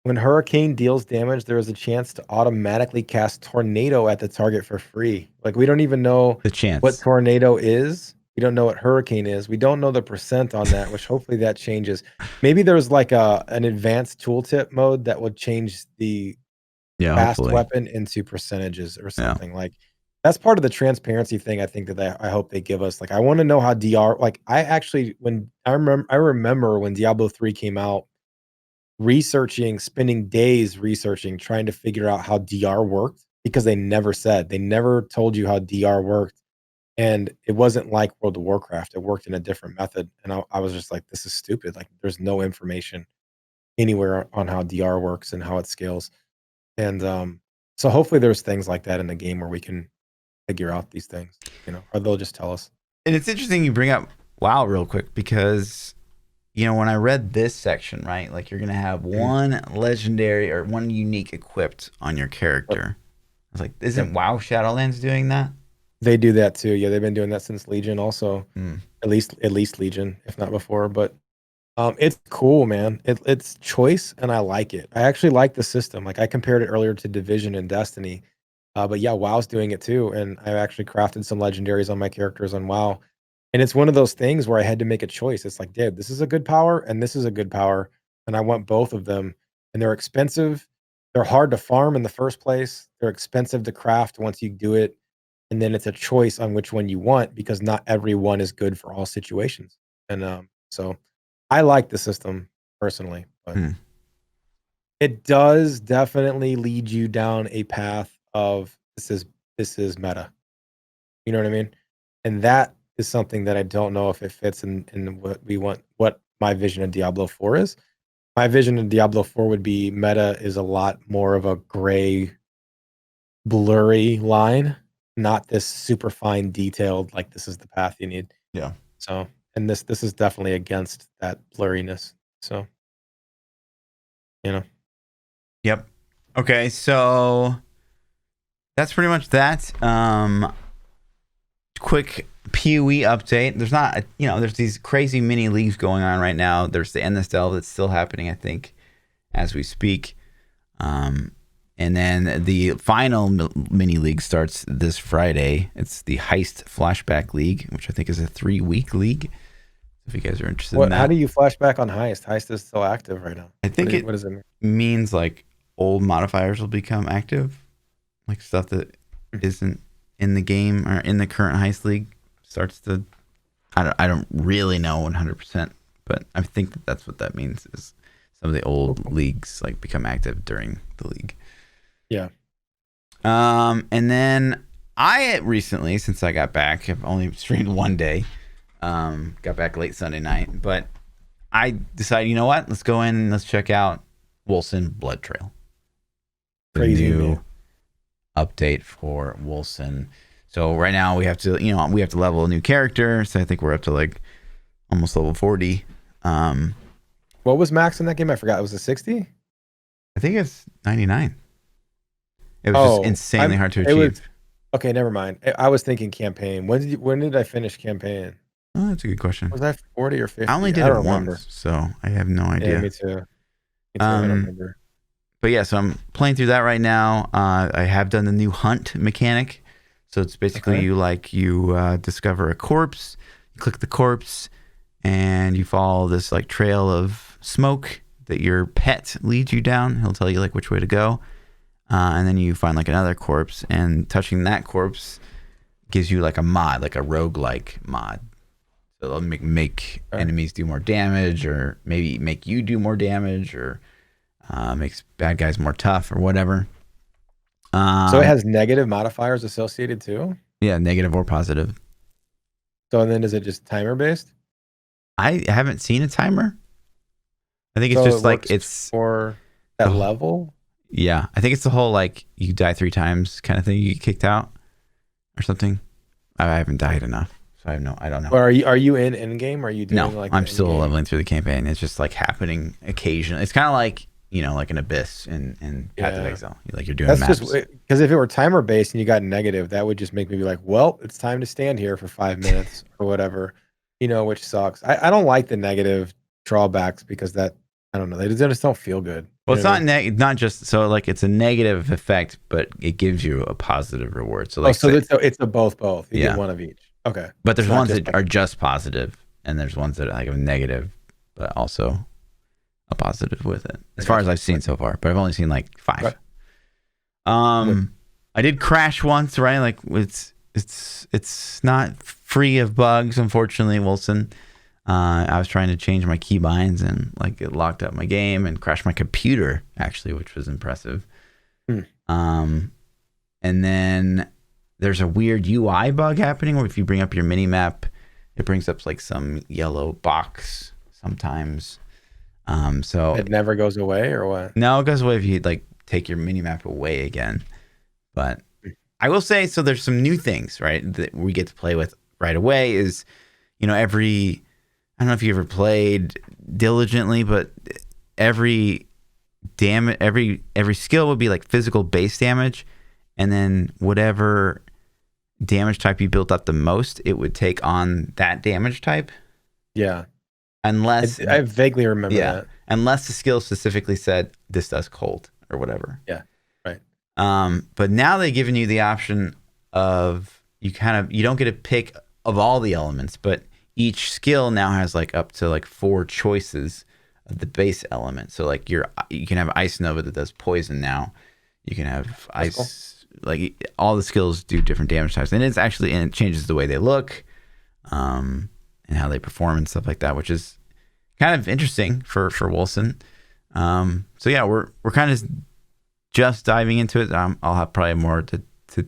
When Hurricane deals damage, there is a chance to automatically cast Tornado at the target for free. Like, we don't even know The chance. what Tornado is. We don't know what Hurricane is. We don't know the percent on that, which hopefully that changes. Maybe there's like an advanced tooltip mode that would change the fast hopefully. weapon into percentages or something. Like, that's part of the transparency thing. I think that I hope they give us. Like, I want to know how DR. Like, I remember when Diablo 3 came out, spending days researching, trying to figure out how DR worked, because they never told you how DR worked. And it wasn't like World of Warcraft. It worked in a different method. And I was just like, this is stupid. Like, there's no information anywhere on how DR works and how it scales. And so hopefully there's things like that in the game where we can figure out these things, or they'll just tell us. And it's interesting you bring up WoW real quick because, when I read this section, right, like you're going to have one legendary or one unique equipped on your character. I was like, isn't WoW Shadowlands doing that? They do that too. Yeah, they've been doing that since Legion also. At least Legion, if not before. But it's cool, man. It's choice, and I like it. I actually like the system. Like, I compared it earlier to Division and Destiny. But yeah, WoW's doing it too. And I actually crafted some legendaries on my characters on WoW. And it's one of those things where I had to make a choice. It's like, dude, this is a good power and this is a good power. And I want both of them. And they're expensive. They're hard to farm in the first place. They're expensive to craft once you do it. And then it's a choice on which one you want, because not every one is good for all situations. And so I like the system personally, but it does definitely lead you down a path of this is meta. You know what I mean? And that is something that I don't know if it fits in what we want, what my vision of Diablo 4 is. My vision of Diablo 4 would be meta is a lot more of a gray, blurry line, not this super fine detailed, like this is the path you need. Yeah. So, and this is definitely against that blurriness. So, Yep. Okay, so that's pretty much that. Quick PoE update. There's not, there's these crazy mini leagues going on right now. There's the Endless Delve that's still happening, I think, as we speak. And then the final mini league starts this Friday. It's the Heist Flashback League, which I think is a 3-week league. If you guys are interested in that. How do you flashback on Heist? Heist is still active right now. I think what does it mean? Means like old modifiers will become active, like stuff that isn't in the game or in the current Heist League starts to. I don't really know 100%, but I think that's what that means. Is some of the old leagues like become active during the league. Yeah. And then I recently, since I got back, I've only streamed one day. Got back late Sunday night, but I decided, you know what? Let's go in and let's check out Wolcen BloodTrail. The Crazy new man. update for Wolcen. So right now we have to level a new character. So I think we're up to like almost level 40. What was max in that game? I forgot. It was a 60? I think it's 99. It was just insanely hard to achieve. Okay, never mind. I was thinking campaign. When did I finish campaign? Oh, that's a good question. Was I 40 or 50? I only did it once, so I have no idea. Yeah, me too. I don't remember. But yeah, so I'm playing through that right now. I have done the new hunt mechanic. So it's basically you discover a corpse, you click the corpse, and you follow this like trail of smoke that your pet leads you down. He'll tell you like which way to go. And then you find like another corpse, and touching that corpse gives you like a mod, like a roguelike mod. So it'll make enemies do more damage, or maybe make you do more damage, or makes bad guys more tough or whatever. So it has negative modifiers associated too? Yeah, negative or positive. So and then is it just timer based? I haven't seen a timer. I think it's just like it's for that level. Yeah, I think it's the whole like you die 3 times kind of thing. You get kicked out or something. I haven't died enough, so I don't know. Or are you in game? Are you doing No, like I'm still leveling through the campaign. It's just like happening occasionally. It's kind of like like an abyss in Path of Exile. Like you're doing That's maps. just because if it were timer based and you got negative, that would just make me be like, well, it's time to stand here for 5 minutes or whatever, which sucks. I don't like the negative drawbacks because that, I don't know, they just don't feel good. Well, it's not just so like it's a negative effect, but it gives you a positive reward. So like, it's a both. You get one of each. Okay, but there's ones that are just positive, and there's ones that are like a negative, but also a positive with it. As far as I've seen so far, but I've only seen like 5. I did crash once, right? Like it's not free of bugs, unfortunately, Wolcen. I was trying to change my keybinds and like it locked up my game and crashed my computer actually, which was impressive. And then there's a weird UI bug happening where if you bring up your mini map, it brings up like some yellow box sometimes. So it never goes away or what? No, it goes away if you like take your mini map away again. But I will say, so there's some new things, right, that we get to play with right away is, I don't know if you ever played diligently, but every skill would be like physical base damage, and then whatever damage type you built up the most, it would take on that damage type. Yeah. Unless I vaguely remember that. Unless the skill specifically said this does cold or whatever. Yeah. Right. But now they've given you the option of you don't get a pick of all the elements, but each skill now has like up to like 4 choices of the base element. So like you can have Ice Nova that does poison now. You can have ice, like all the skills do different damage types, and it changes the way they look, and how they perform and stuff like that, which is kind of interesting for Wolcen. So yeah, we're kind of just diving into it. I'll have probably more to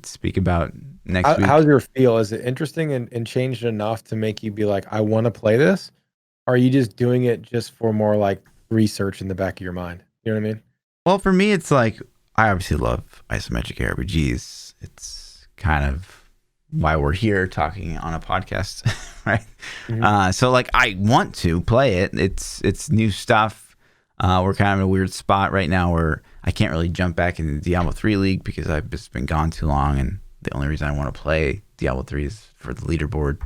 speak about next week. How's your feel? Is it interesting and changed enough to make you be like, I want to play this? Or are you just doing it just for more like research in the back of your mind? You know what I mean? Well, for me, it's like, I obviously love isometric RPGs. It's kind of why we're here talking on a podcast, right? Mm-hmm. So like, I want to play it. It's new stuff. We're kind of in a weird spot right now where I can't really jump back into the Diablo 3 League because I've just been gone too long, and the only reason I want to play Diablo 3 is for the leaderboard.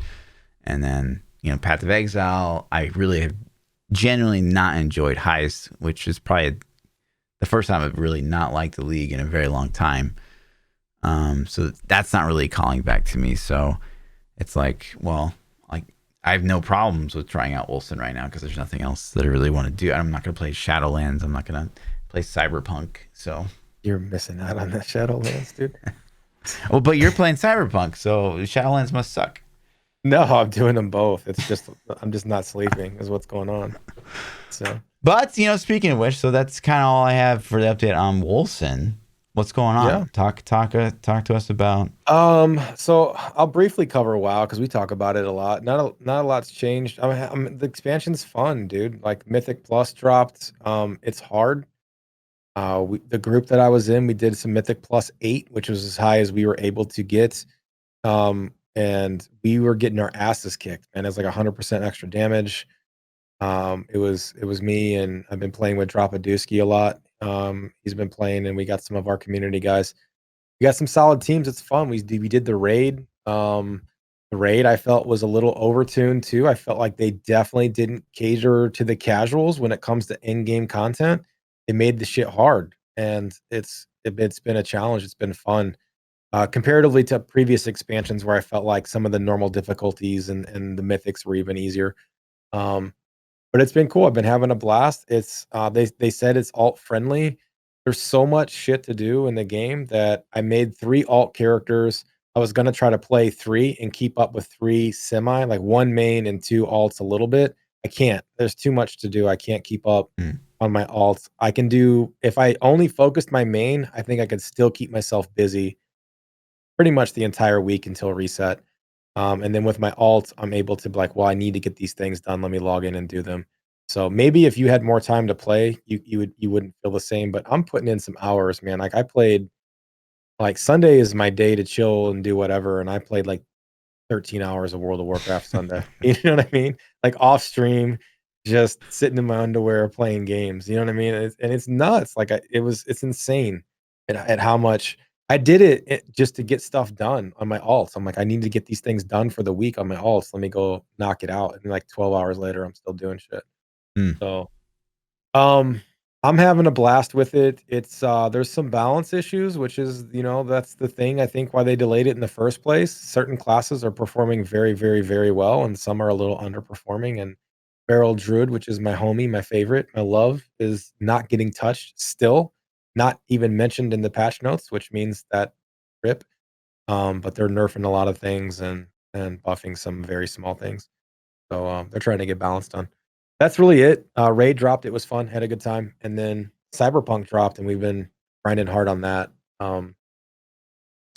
And then, Path of Exile, I really have genuinely not enjoyed Heist, which is probably the first time I've really not liked the League in a very long time. So that's not really calling back to me. So it's like, well, like I have no problems with trying out Wolcen right now because there's nothing else that I really want to do. I'm not going to play Shadowlands. I'm not going to play Cyberpunk. So you're missing out on that Shadowlands, dude. Well, but you're playing Cyberpunk, so Shadowlands must suck. No, I'm doing them both. It's just I'm just not sleeping is what's going on. So, but speaking of which, so that's kind of all I have for the update on Wolcen. What's going Yeah. on? Talk to us about. So I'll briefly cover WoW because we talk about it a lot. Not a lot's changed. The expansion's fun, dude. Like Mythic Plus dropped. It's hard. The group that I was in, we did some Mythic Plus 8, which was as high as we were able to get. And we were getting our asses kicked, and it's like 100% extra damage. It was me, and I've been playing with Dropadewski a lot. He's been playing, and we got some of our community guys. We got some solid teams. It's fun. We did the raid. The raid I felt was a little overtuned too. I felt like they definitely didn't cater to the casuals when it comes to in-game content. It made the shit hard, and it's been a challenge. It's been fun. Comparatively to previous expansions where I felt like some of the normal difficulties and the mythics were even easier. Um, but it's been cool. I've been having a blast. They said it's alt friendly. There's so much shit to do in the game that I made 3 alt characters. I was gonna try to play 3 and keep up with 3 semi, like 1 main and 2 alts a little bit. I can't. There's too much to do. I can't keep up Mm, on my alts. I can do if I only focused my main, I think I could still keep myself busy pretty much the entire week until reset. And then with my alt, I'm able to be like, well, I need to get these things done. Let me log in and do them. So maybe if you had more time to play, you wouldn't feel the same. But I'm putting in some hours, man. Like I played like Sunday is my day to chill and do whatever, and I played like 13 hours of World of Warcraft Sunday. You know what I mean? Like off stream, just sitting in my underwear playing games. You know what I mean? And it's nuts. Like it's insane at how much I did it just to get stuff done on my alts. I'm like, I need to get these things done for the week on my alts. Let me go knock it out. And like 12 hours later, I'm still doing shit. mm. So um, I'm having a blast with it. There's some balance issues, which is, that's the thing I think why they delayed it in the first place. Certain classes are performing very, very, very well, and some are a little underperforming. And Beryl Druid, which is my homie, my favorite, my love, is not getting touched still, not even mentioned in the patch notes, which means that rip. But they're nerfing a lot of things and buffing some very small things. So, they're trying to get balance done. That's really it. Raid dropped, it was fun, had a good time, and then Cyberpunk dropped, and we've been grinding hard on that. What are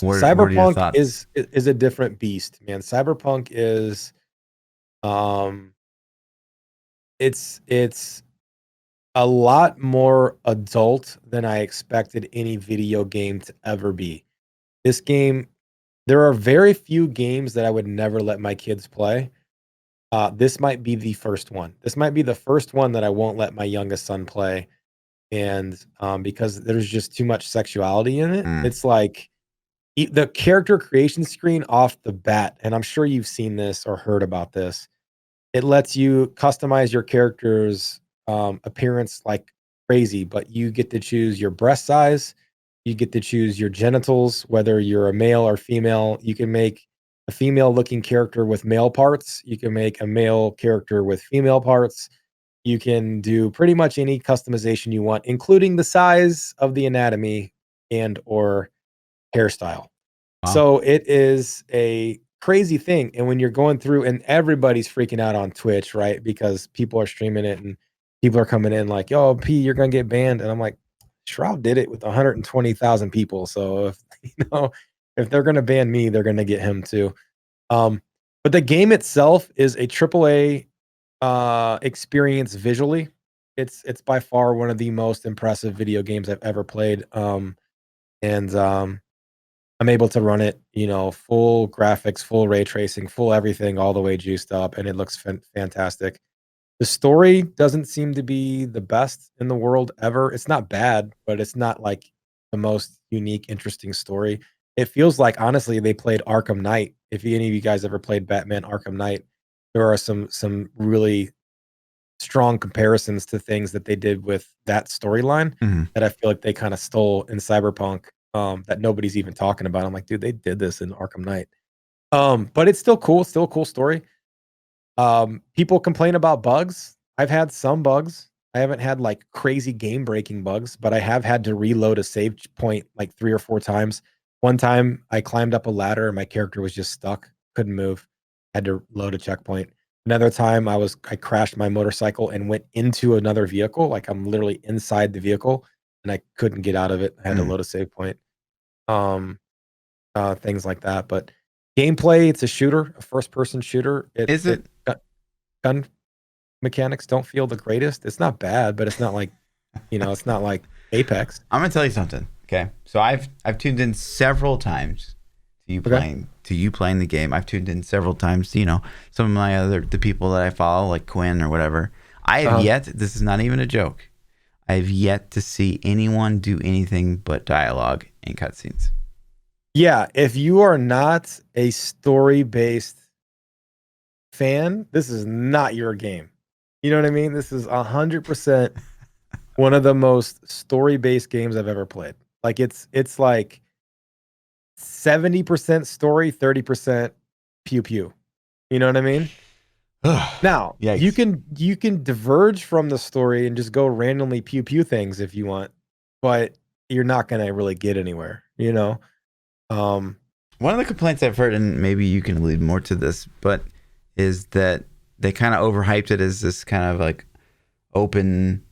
your Cyberpunk thoughts? is a different beast, man. Cyberpunk is, um, it's a lot more adult than I expected any video game to ever be. This game There are very few games that I would never let my kids play. This might be the first one. This might be the first one that I won't let my youngest son play, and, because there's just too much sexuality in it. Mm, It's like the character creation screen off the bat, and I'm sure you've seen this or heard about this. It lets you customize your character's, appearance like crazy, but you get to choose your breast size, you get to choose your genitals, whether you're a male or female. You can make a female-looking character with male parts, you can make a male character with female parts. You can do pretty much any customization you want, including the size of the anatomy and/or hairstyle. wow. So it is a crazy thing, and when you're going through and everybody's freaking out on Twitch, right? Because people are streaming it and people are coming in like, "Yo, P, you're gonna get banned." And I'm like, Shroud did it with 120,000 people. So if if they're gonna ban me, they're gonna get him too. Um, but the game itself is a triple A experience visually. It's by far one of the most impressive video games I've ever played. And I'm able to run it, full graphics, full ray tracing, full everything, all the way juiced up, and it looks fantastic. The story doesn't seem to be the best in the world ever. It's not bad, but it's not like the most unique, interesting story. It feels like honestly they played Arkham Knight. If any of you guys ever played Batman Arkham Knight, there are some really strong comparisons to things that they did with that storyline Mhm. that I feel like they kinda stole in Cyberpunk, that nobody's even talking about. I'm like, "Dude, they did this in Arkham Knight." But it's still cool, still a cool story. People complain about bugs. I've had some bugs. I haven't had, like, crazy game-breaking bugs, but I have had to reload a save point, like, 3 or 4 times. One time, I climbed up a ladder and my character was just stuck, couldn't move, had to load a checkpoint. Another time, I crashed my motorcycle and went into another vehicle, like, I'm literally inside the vehicle, and I couldn't get out of it. I had to load a save point. Things like that. But gameplay, it's a shooter, a first-person shooter. Is it? Gun mechanics don't feel the greatest. It's not bad, but it's not like, it's not like Apex. I'm gonna tell you something. Okay, so I've tuned in several times to you playing the game. I've tuned in several times to, some of the people that I follow, like Quinn or whatever. I have yet. This is not even a joke. I have yet to see anyone do anything but dialogue and cutscenes. Yeah, if you are not a story-based fan, this is not your game. You know what I mean? This is 100% one of the most story-based games I've ever played. Like it's like 70% story, 30% pew pew. You know what I mean? Now, Yikes. you can diverge from the story and just go randomly pew pew things if you want, but you're not gonna really get anywhere, One of the complaints I've heard, and maybe you can allude more to this, but is that they kind of overhyped it as this kind of like open,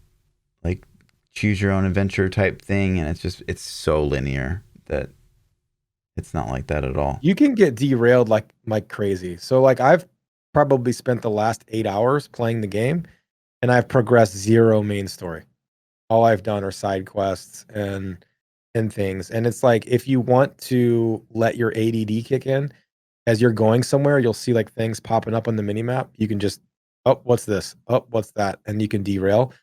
like choose your own adventure type thing, and it's so linear that it's not like that at all. You can get derailed like crazy. So like I've probably spent the last 8 hours playing the game, and I've progressed 0 main story. All I've done are side quests and things. And it's like if you want to let your ADD kick in as you're going somewhere, you'll see like things popping up on the mini map. You can just, oh, what's this? Oh, what's that? And you can derail.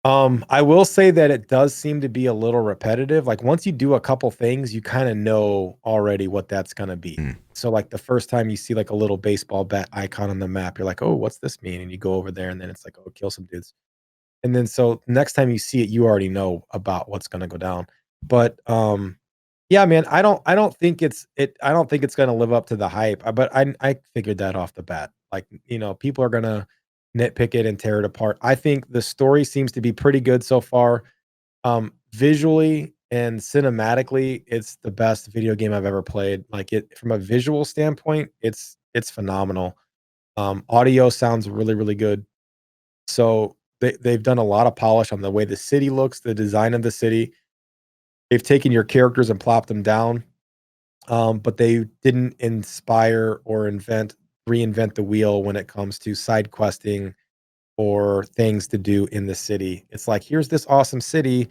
I will say that it does seem to be a little repetitive. Like once you do a couple things, you kind of know already what that's gonna be. So like the first time you see like a little baseball bat icon on the map, you're like, oh, what's this mean? And you go over there, and then it's like, oh, kill some dudes. And then so next time you see it, you already know about what's gonna go down. But yeah, man, I don't think it's gonna live up to the hype. But I figured that off the bat. Like, people are gonna nitpick it and tear it apart. I think the story seems to be pretty good so far. Visually and cinematically, it's the best video game I've ever played. Like it from a visual standpoint, it's phenomenal. Audio sounds really, really good. So they've done a lot of polish on the way the city looks, the design of the city. They've taken your characters and plopped them down, but they didn't inspire or reinvent the wheel when it comes to side questing or things to do in the city. It's like, here's this awesome city,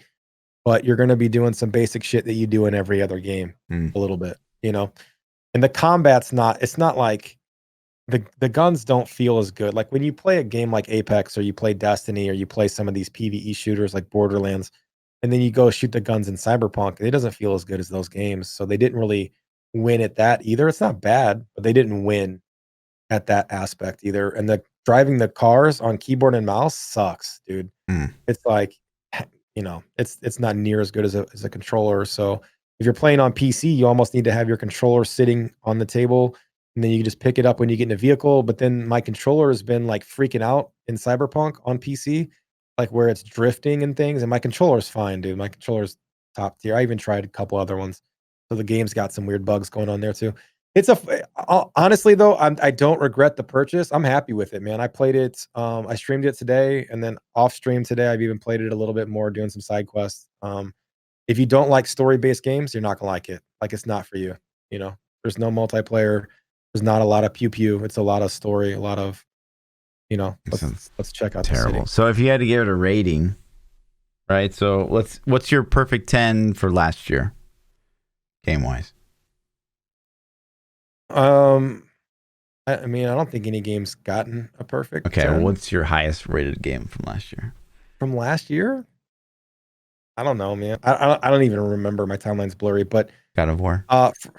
but you're going to be doing some basic shit that you do in every other game a little bit. And the combat's it's not like the guns don't feel as good. Like when you play a game like Apex or you play Destiny or you play some of these PvE shooters like Borderlands, and then you go shoot the guns in Cyberpunk, it doesn't feel as good as those games. So they didn't really win at that either. It's not bad, but they didn't win at that aspect either. And the driving the cars on keyboard and mouse sucks, dude. It's like, it's not near as good as a controller. So if you're playing on PC, you almost need to have your controller sitting on the table, and then you can just pick it up when you get in a vehicle. But then my controller has been like freaking out in Cyberpunk on PC, like where it's drifting and things. And my controller's fine, dude. My controller's top tier. I even tried a couple other ones. So the game's got some weird bugs going on there too. Honestly though, I don't regret the purchase. I'm happy with it, man. I played it. I streamed it today, and then off stream today, I've even played it a little bit more, doing some side quests. If you don't like story based games, you're not gonna like it. Like it's not for you. There's no multiplayer. There's not a lot of pew pew. It's a lot of story. A lot of let's check out terrible. the city. So if you had to give it a rating, right? So what's your perfect 10 for last year, game wise? I mean, I don't think any game's gotten a perfect Okay, 10. what's your highest rated game from last year? From last year? I don't know, man. I don't even remember. My timeline's blurry, but God of War.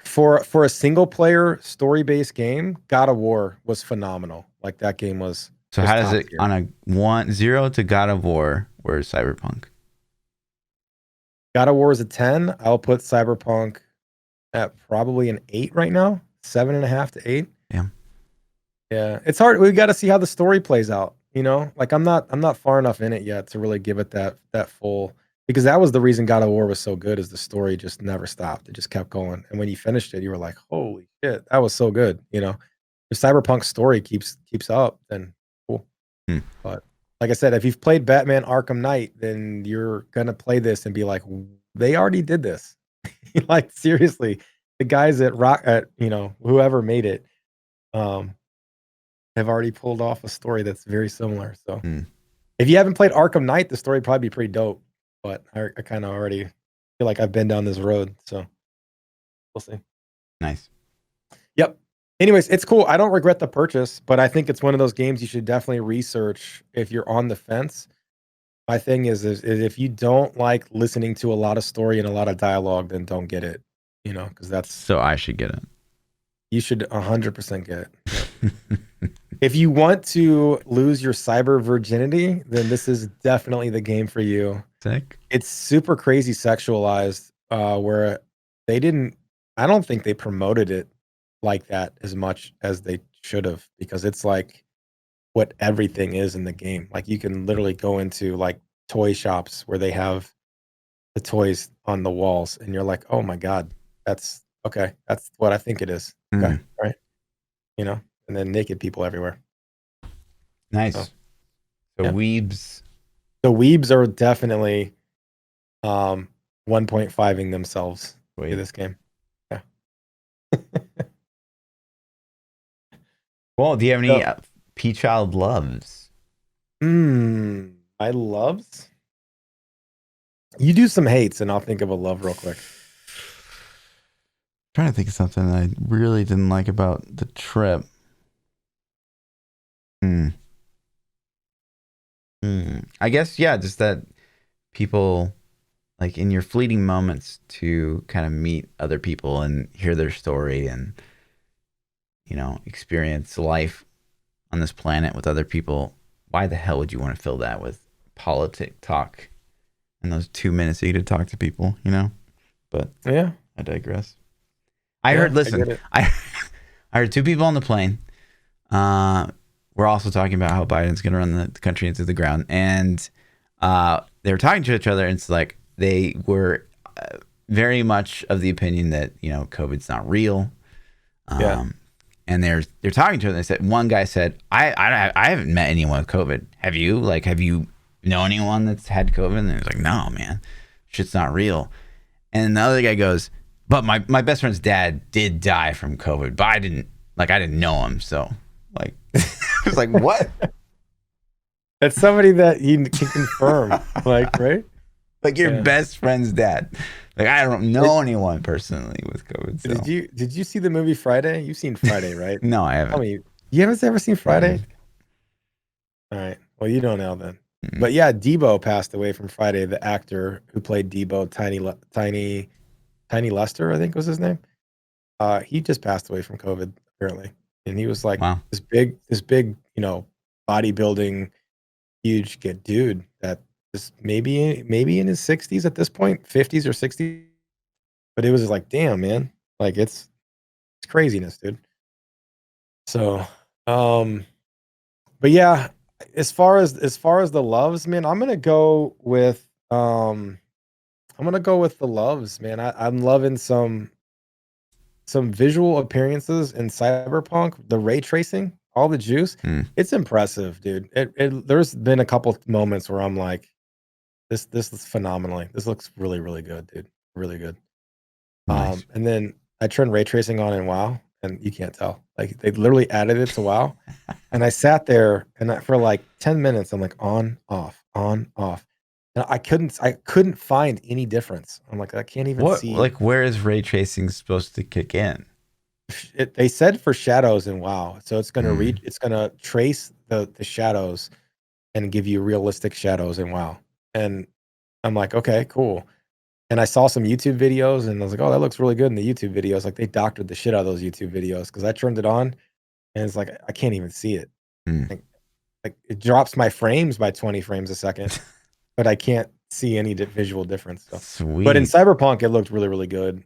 For a single player story based game, God of War was phenomenal. Like that game was. So how does top it tier. on a 0 to God of War? Where's Cyberpunk? God of War is a 10. I'll put Cyberpunk at probably an 8 right now, 7.5 to 8. Yeah, it's hard. We got to see how the story plays out. Like I'm not far enough in it yet to really give it that full, because that was the reason God of War was so good, is the story just never stopped. It just kept going, and when you finished it, you were like, "Holy shit, that was so good!" If Cyberpunk's story keeps up, then cool. But like I said, if you've played Batman Arkham Knight, then you're gonna play this and be like, they already did this. Like seriously, the guys at whoever made it, um, have already pulled off a story that's very similar. So Mm, if you haven't played Arkham Knight, the story would probably be pretty dope. But I kind of already feel like I've been down this road. So we'll see. nice. Yep. Anyways, it's cool. I don't regret the purchase, but I think it's one of those games you should definitely research if you're on the fence. My thing is if you don't like listening to a lot of story and a lot of dialogue, then don't get it. Because So I should get you should 100% get it. it. If you want to lose your cyber virginity, then this is definitely the game for you. Sick. It's super crazy sexualized, where they didn't. I don't think they promoted it like that as much as they should have, because it's like what everything is in the game. Like you can literally go into like toy shops where they have the toys on the walls, and you're like, oh my god, that's okay. That's what I think it is. Okay, Mm, right. And then naked people everywhere. nice. So So yeah, weebs. the weebs are definitely 1.5ing themselves to Wait. this game. Yeah. Well, do you have any So, PChild loves? I loves. You do some hates, and I'll think of a love real quick. Trying to think of something that I really didn't like about the trip. Hmm. I guess, yeah, just that people, like in your fleeting moments to kind of meet other people and hear their story and, experience life on this planet with other people. Why the hell would you want to fill that with politic talk in those 2 minutes that you get to talk to people, But Yeah, I digress. yeah, I Listen, get it. I I heard two people on the plane. We're also talking about how Biden's going to run the country into the ground, and they were talking to each other, and it's like they were very much of the opinion that COVID's not real. Yeah. And they're talking to her. And they said one guy said, I haven't met anyone with COVID. Have you? Like, have you know anyone that's had COVID? And he was like, no, man, shit's not real. And the other guy goes, but my best friend's dad did die from COVID, but I didn't know him. So like, I was like, what? That's somebody that you can confirm, like, right? Like your Yeah. best friend's dad. Like I don't know anyone personally with COVID. So Did you see the movie Friday? You've seen Friday, right? no, I Tell haven't. me, you haven't ever seen Friday? Mm-mm. All right. Well, you don't know then. Mm-mm. But yeah, Debo passed away from Friday. The actor who played Debo, Tiny Lester, I think was his name. He just passed away from COVID apparently, and he was like Wow. this big, bodybuilding, huge dude that is maybe in his 60s at this point, 50s or 60s. But it was like, damn, man, like it's craziness, dude. So, but yeah, as far as the loves, man, I'm gonna go with the loves, man. I'm loving some visual appearances in Cyberpunk, the ray tracing, all the juice. Mm, It's impressive, dude. There's been a couple moments where I'm like, this is phenomenally. This looks really, really good, dude. Really good. nice. And then I turned ray tracing on in WoW, and you can't tell. Like they literally added it to WoW. And I sat there and for like 10 minutes, I'm like on, off, on, off. And I couldn't find any difference. I'm like, I can't even What see. like where is ray tracing supposed to kick in? They said for shadows in WoW, so Mm, it's gonna trace the shadows and give you realistic shadows in WoW. And I'm like, okay, cool. And I saw some YouTube videos, and I was like, oh, that looks really good in the YouTube videos. Like they doctored the shit out of those YouTube videos because I turned it on, and it's like I can't even see it. mm. Like it drops my frames by 20 frames a second, but I can't see any visual difference. So, but in Sweet. Cyberpunk, it looked really, really good.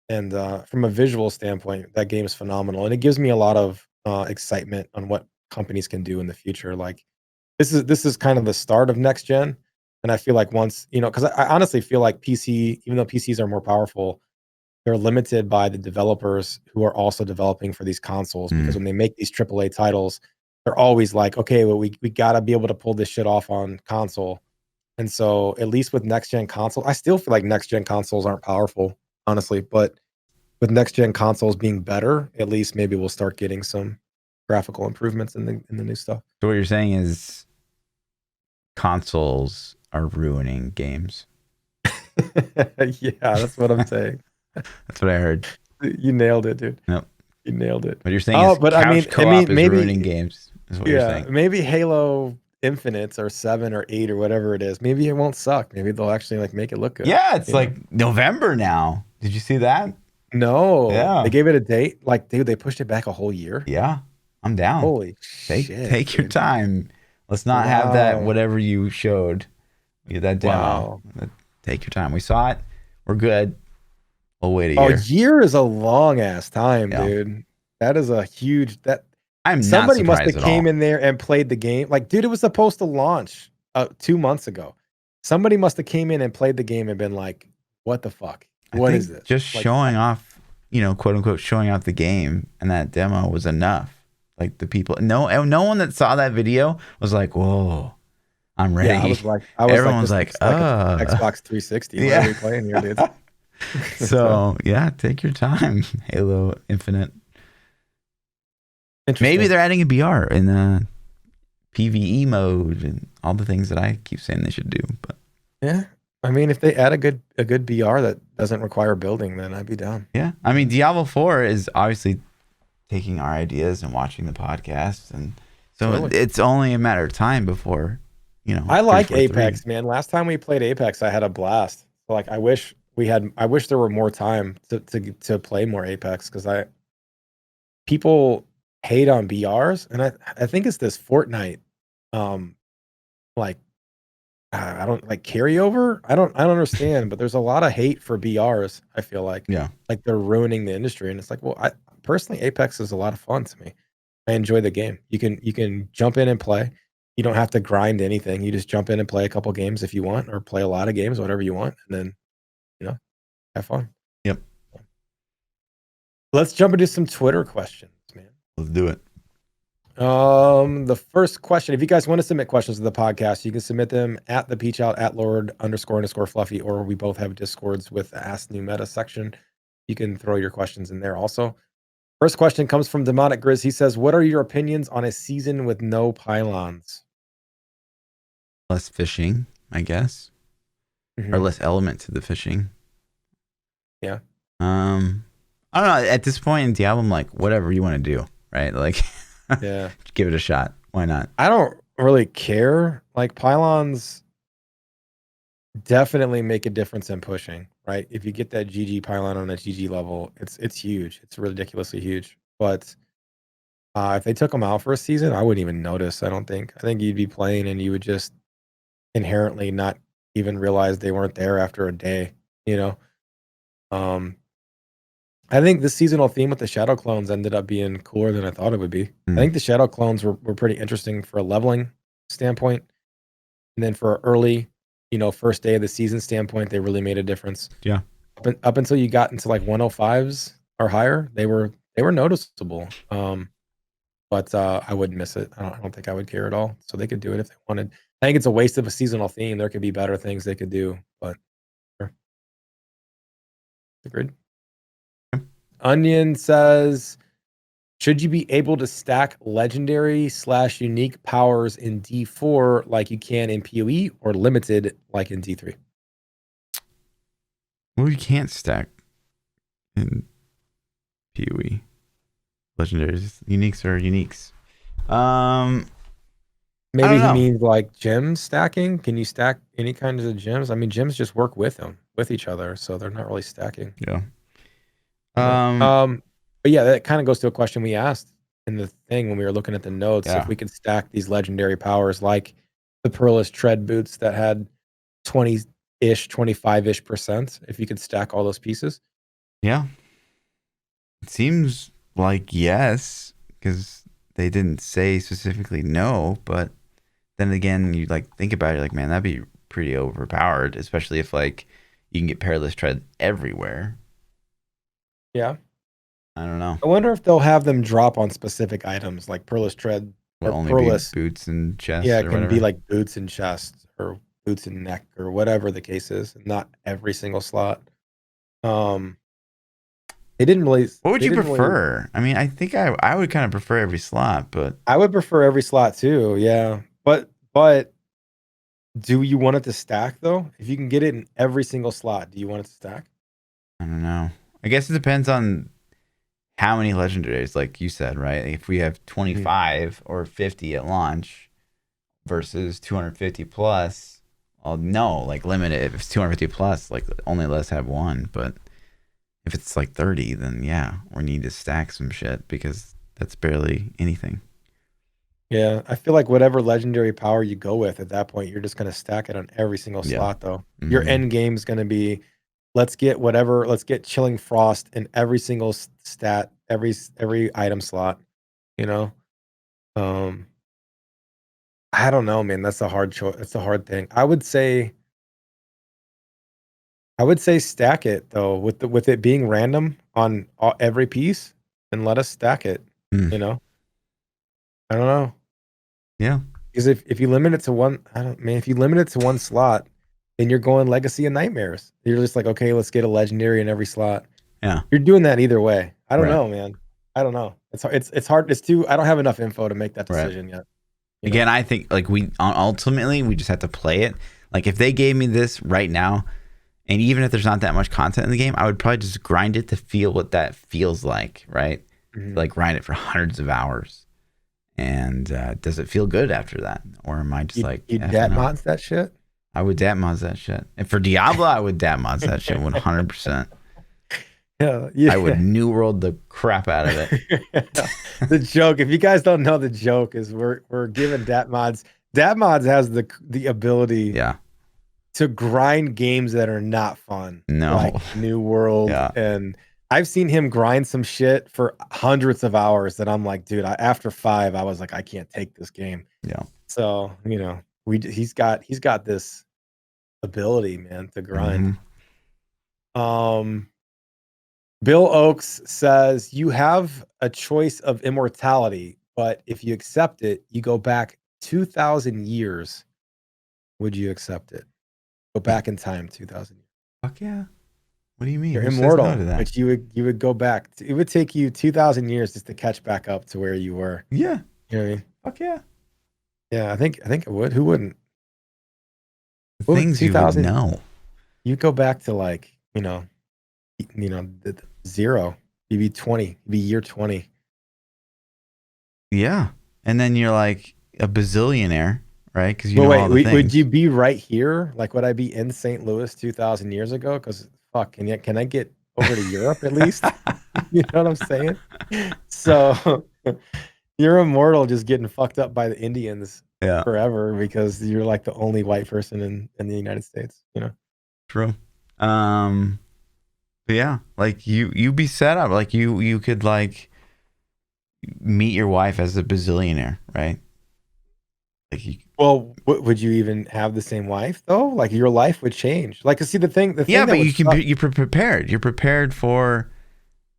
And from a visual standpoint, that game is phenomenal, and it gives me a lot of excitement on what companies can do in the future. Like this is kind of the start of next gen, and I feel like once because I honestly feel like PC, even though PCs are more powerful, they're limited by the developers who are also developing for these consoles. Because Mm, when they make these AAA titles, they're always like, okay, well, we gotta be able to pull this shit off on console. And so at least with next gen console, I still feel like next gen consoles aren't powerful, honestly, but with next gen consoles being better, at least maybe we'll start getting some graphical improvements in the new stuff. So what you're saying is consoles are ruining games. Yeah, that's what I'm saying. That's what I heard. You nailed it, dude. Yep. You nailed it. What you're saying Oh, is but couch co-op is ruining maybe, games. Is what you're yeah, saying. maybe Halo Infinites or 7 or 8 or whatever it is. Maybe it won't suck. Maybe they'll actually like make it look good. Yeah, it's You know? like November now. Did you see that? No, they Yeah. gave it a date. Like, dude, they pushed it back a whole year. Yeah. I'm down. Holy shit, Take your dude. time. Let's not have that Wow. whatever you showed. Get that demo. Wow. Take your time. We saw it. We're good. We'll wait a Oh, a year. year is a long ass time, Yeah. dude. That is a huge that I'm not somebody must surprised have at all. came in there and played the game. Like, dude, it was supposed to launch 2 months ago. Somebody must have came in and played the game and been like, "What the fuck? What is this?" Just Like, showing off, quote unquote, showing off the game and that demo was enough. Like the people, no one that saw that video was like, "Whoa, I'm ready." yeah, Everyone's this like, looks like an Xbox 360. What yeah. are we playing here, dude? So yeah, take your time. Halo Infinite. Interesting. Maybe they're adding a BR in the PVE mode and all the things that I keep saying they should do. But yeah, I mean, if they add a good BR that doesn't require building, then I'd be down. yeah, I mean, Diablo 4 is obviously taking our ideas and watching the podcast, and so Totally. it's only a matter of time before, I like 343. Apex, man. Last time we played Apex, I had a blast. Like, I wish there were more time to play more Apex because people hate on BRs, and I think it's this Fortnite, um, like I don't like carryover. I don't understand, but there's a lot of hate for BRs. I feel Yeah. like they're ruining the industry, and it's like, well, I personally, Apex is a lot of fun to me. I enjoy the game. You can jump in and play. You don't have to grind anything. You just jump in and play a couple games if you want, or play a lot of games, whatever you want, and then you know have fun. Yep. Let's jump into some Twitter questions, man. Let's do it. The first question, if you guys want to submit questions to the podcast, you can submit them at ThaPChild at Lord__Fluffy, or we both have Discords with the Ask New Meta section. You can throw your questions in there also. First question comes from Demonic Grizz. He says, what are your opinions on a season with no pylons? Less fishing, I guess, or less element to the fishing. Yeah. I don't know. At this point in Diablo, I'm like, whatever you want to do, right? Like, Yeah. give it a shot. Why not? I don't really care. Like, pylons definitely make a difference in pushing, right? If you get that GG pylon on a GG level, it's huge. It's ridiculously huge. But if they took them out for a season, I wouldn't even notice, I don't think. I think you'd be playing and you would just inherently not even realize they weren't there after a day, you know? I think the seasonal theme with the shadow clones ended up being cooler than I thought it would be. I think the shadow clones were pretty interesting for a leveling standpoint. And then for early, first day of the season standpoint, they really made a difference. Yeah. Up until you got into like 105s or higher, they were noticeable. But I wouldn't miss it. I don't think I would care at all. So they could do it if they wanted. I think it's a waste of a seasonal theme. There could be better things they could do, but sure. Agreed. Onion says, should you be able to stack legendary/unique powers in D4 like you can in PoE, or limited like in D3? Well, you can't stack in PoE. Legendaries, uniques are uniques. Maybe he means like gem stacking. Can you stack any kinds of gems? I mean, gems just work with each other, so they're not really stacking. Yeah. But yeah, that kind of goes to a question we asked in the thing when we were looking at the notes. Yeah. If we could stack these legendary powers like the Perilous Tread boots that had 20-ish, 25-ish%, if you could stack all those pieces. Yeah. It seems like yes, because they didn't say specifically no, but then again, you like think about it, like, man, that'd be pretty overpowered, especially if like you can get Perilous Tread everywhere. Yeah. I don't know. I wonder if they'll have them drop on specific items like Perilous Tread will or only be pearless. boots and Yeah, chests it or can be whatever. like boots and chest or boots and neck or whatever the case is. Not every single slot. Um, they didn't really. What would They you didn't really. prefer? I mean, I think I would kind of prefer every slot, but I would prefer every slot too. Yeah, but do you want it to stack though? If you can get it in every single slot, do you want it to stack? I don't know. I guess it depends on how many legendaries, like you said, right? If we have Mhm. 25 or 50 at launch versus 250 plus, well, no, like limit it. If it's 250 plus, like only let us have one. But if it's like 30, then yeah, we need to stack some shit because that's barely anything. Yeah, I feel like whatever legendary power you go with at that point, you're just gonna stack it on every single Yeah. slot though. Your Hmm. end game's gonna be let's get Chilling Frost in every single stat, every item slot, you know? Um, I don't know, man. That's a hard choice. It's a hard thing. I would say stack it though, with it being random on every piece, and let us stack it. Mm. You know, I don't know. Yeah. Because if you limit it to one, I don't man, if you limit it to one slot, then you're going Legacy and Nightmares. You're just like, okay, let's get a legendary in every slot. Yeah. You're doing that either way. I don't Right. know, man. I don't know. It's hard. It's too. I don't have enough info to make that Right. decision yet. You know. Again, I think like we ultimately we just have to play it. Like if they gave me this right now, and even if there's not that much content in the game, I would probably just grind it to feel what that feels like, right? Mhm. Like grind it for hundreds of hours. And does it feel good after that? Or am I just like, You F dat no? mods that shit. I would dat mods that shit. And for Diablo, I would dat mods that shit 100%. Yeah, I would yeah. new world the crap out of it. The joke, if you guys don't know, the joke is we're giving Dat mods. Dat mods has the ability Yeah. to grind games that are not fun, like No. New World, Yeah. and I've seen him grind some shit for hundreds of hours that I'm like, dude, after 5, I was like, I can't take this game. Yeah. So, he's got this ability, man, to grind. Hmm. Um Bill Oakes says you have a choice of immortality, but if you accept it, you go back 2,000 years. Would you accept it? Go back in time 2,000 years. Fuck yeah. What do you mean? You're Who says no to immortal, that? but you would go back. It would take you 2,000 years just to catch back up to where you were. Yeah. You know what I mean? Fuck yeah. Yeah, I think it would. Who wouldn't? The What would things you would 2,000? know. You go back to like the zero. You'd be 20. You'd be year 20. Yeah. And then you're like a bazillionaire, right? Because you But know wait, all the would you things. be right here? Like, would I be in St. Louis 2,000 years ago? Because fuck, can I get over to Europe at least? You know what I'm saying? So you're immortal, just getting fucked up by the Indians Yeah. forever because you're like the only white person in the United States. You know? True. Um, but yeah, like you be set up. Like you could like meet your wife as a bazillionaire, right? Like you, Well, would you even have the same wife though? Like your life would change. Like, see the yeah, thing that but would you can suck. be you're prepared. You're prepared for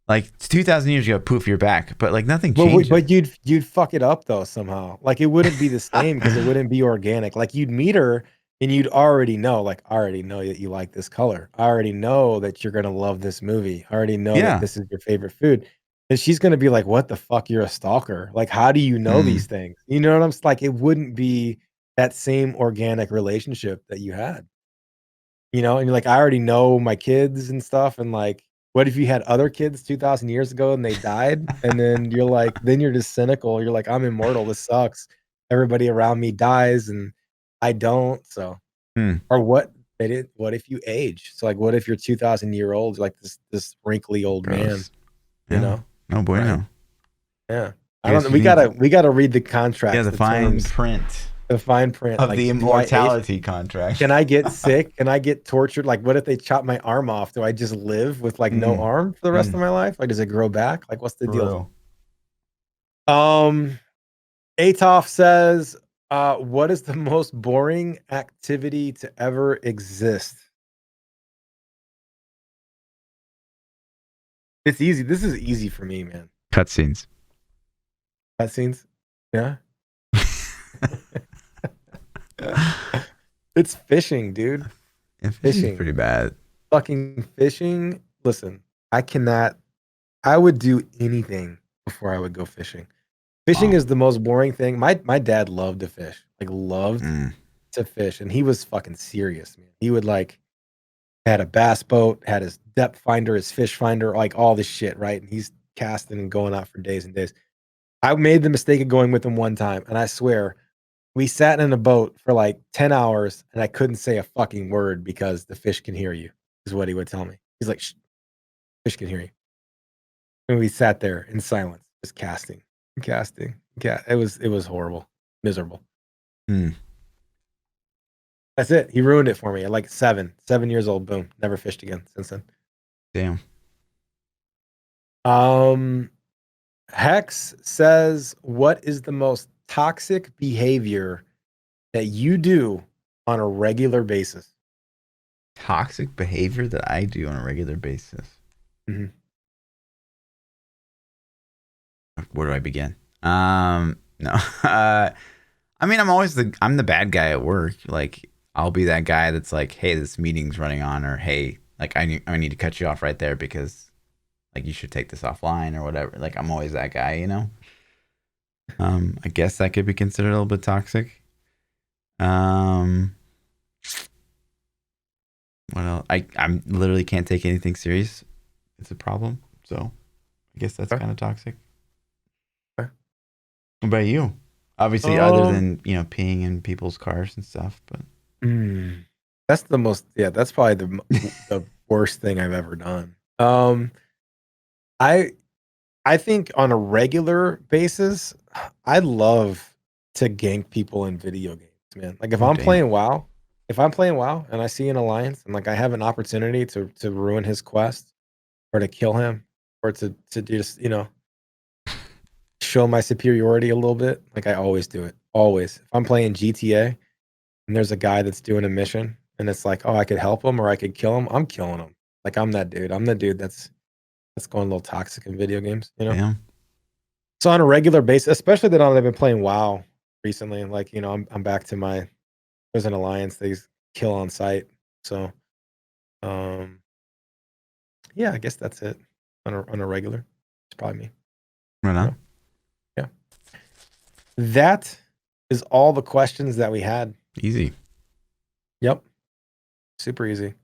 like 2,000 years ago. Poof, you're back. But like nothing But changes. you'd fuck it up though somehow. Like it wouldn't be the same because it wouldn't be organic. Like you'd meet her and you'd already know, like I already know that you like this color. I already know that you're gonna love this movie. I already know that Yeah. this is your favorite food. And she's gonna be like, "What the fuck? You're a stalker. Like, how do you know Mm, these things?" You know what I'm like? It wouldn't be that same organic relationship that you had. And you're like, "I already know my kids and stuff," and, like, what if you had other kids 2,000 years ago and they died? And then you're like then you're just cynical, you're like, "I'm immortal, this sucks. Everybody around me dies and I don't," so mm, or what if you age? So, like, what if you're 2,000-year-old, like, this wrinkly old man, gross. you Yeah. know? No Right? bueno. Yeah. I I don't guess know, you need we gotta read the yeah contracts, the the fine terms, print the fine print, of like, the do I age? immortality contract. Can I get sick? Can I get tortured? Like, what if they chop my arm off? Do I just live with, like, no Mm, arm for the rest mm, of my life? Like, does it grow back? Like, what's the deal? true. Um, Atoff says, "What is the most boring activity to ever exist?" It's easy. This is easy for me, man. Cutscenes. Cutscenes? Yeah? It's fishing, dude. And fishing's Fishing. pretty bad. Fucking fishing. Listen, I cannot. I would do anything before I would go fishing. Fishing Wow. is the most boring thing. My dad loved to fish. Like loved Mm. to fish, and he was fucking serious, man. He would like had a bass boat, had his depth finder, his fish finder, like all this shit, right? And he's casting and going out for days and days. I made the mistake of going with him one time, and I swear we sat in a boat for like 10 hours and I couldn't say a fucking word because the fish can hear you, is what he would tell me. He's like, Shh, fish can hear you. And we sat there in silence, just casting, casting. Yeah, it was horrible, miserable. Mm. That's it. He ruined it for me at like 7 years old. Boom, never fished again since then. Damn. Hex says, "What is the most toxic behavior that you do on a regular basis?" Toxic behavior that I do on a regular basis. Mm-hmm. Where do I begin? No. I mean, I'm the bad guy at work. Like, I'll be that guy that's like, hey, this meeting's running on, or hey, like I need to cut you off right there because like you should take this offline or whatever. Like, I'm always that guy, you know. I guess that could be considered a little bit toxic. What else? I'm literally can't take anything serious. It's a problem. So I guess that's kind of toxic. Okay. What about you? Obviously, other than peeing in people's cars and stuff, but that's the most. Yeah, that's probably the worst thing I've ever done. I think on a regular basis, I love to gank people in video games, man. Like if I'm playing WoW, and I see an alliance and like I have an opportunity to ruin his quest or to kill him or to just show my superiority a little bit, like I always do it. Always. If I'm playing GTA and there's a guy that's doing a mission and it's like, oh, I could help him or I could kill him, I'm killing him. Like I'm that dude. I'm the dude that's going a little toxic in video games, you know? damn. So on a regular basis, especially that I've been playing WoW recently, and like, I'm back to there's an alliance they kill on site. So yeah, I guess that's it. On a regular. It's probably me. Right on. Yeah. That is all the questions that we had. Easy. Yep. Super easy.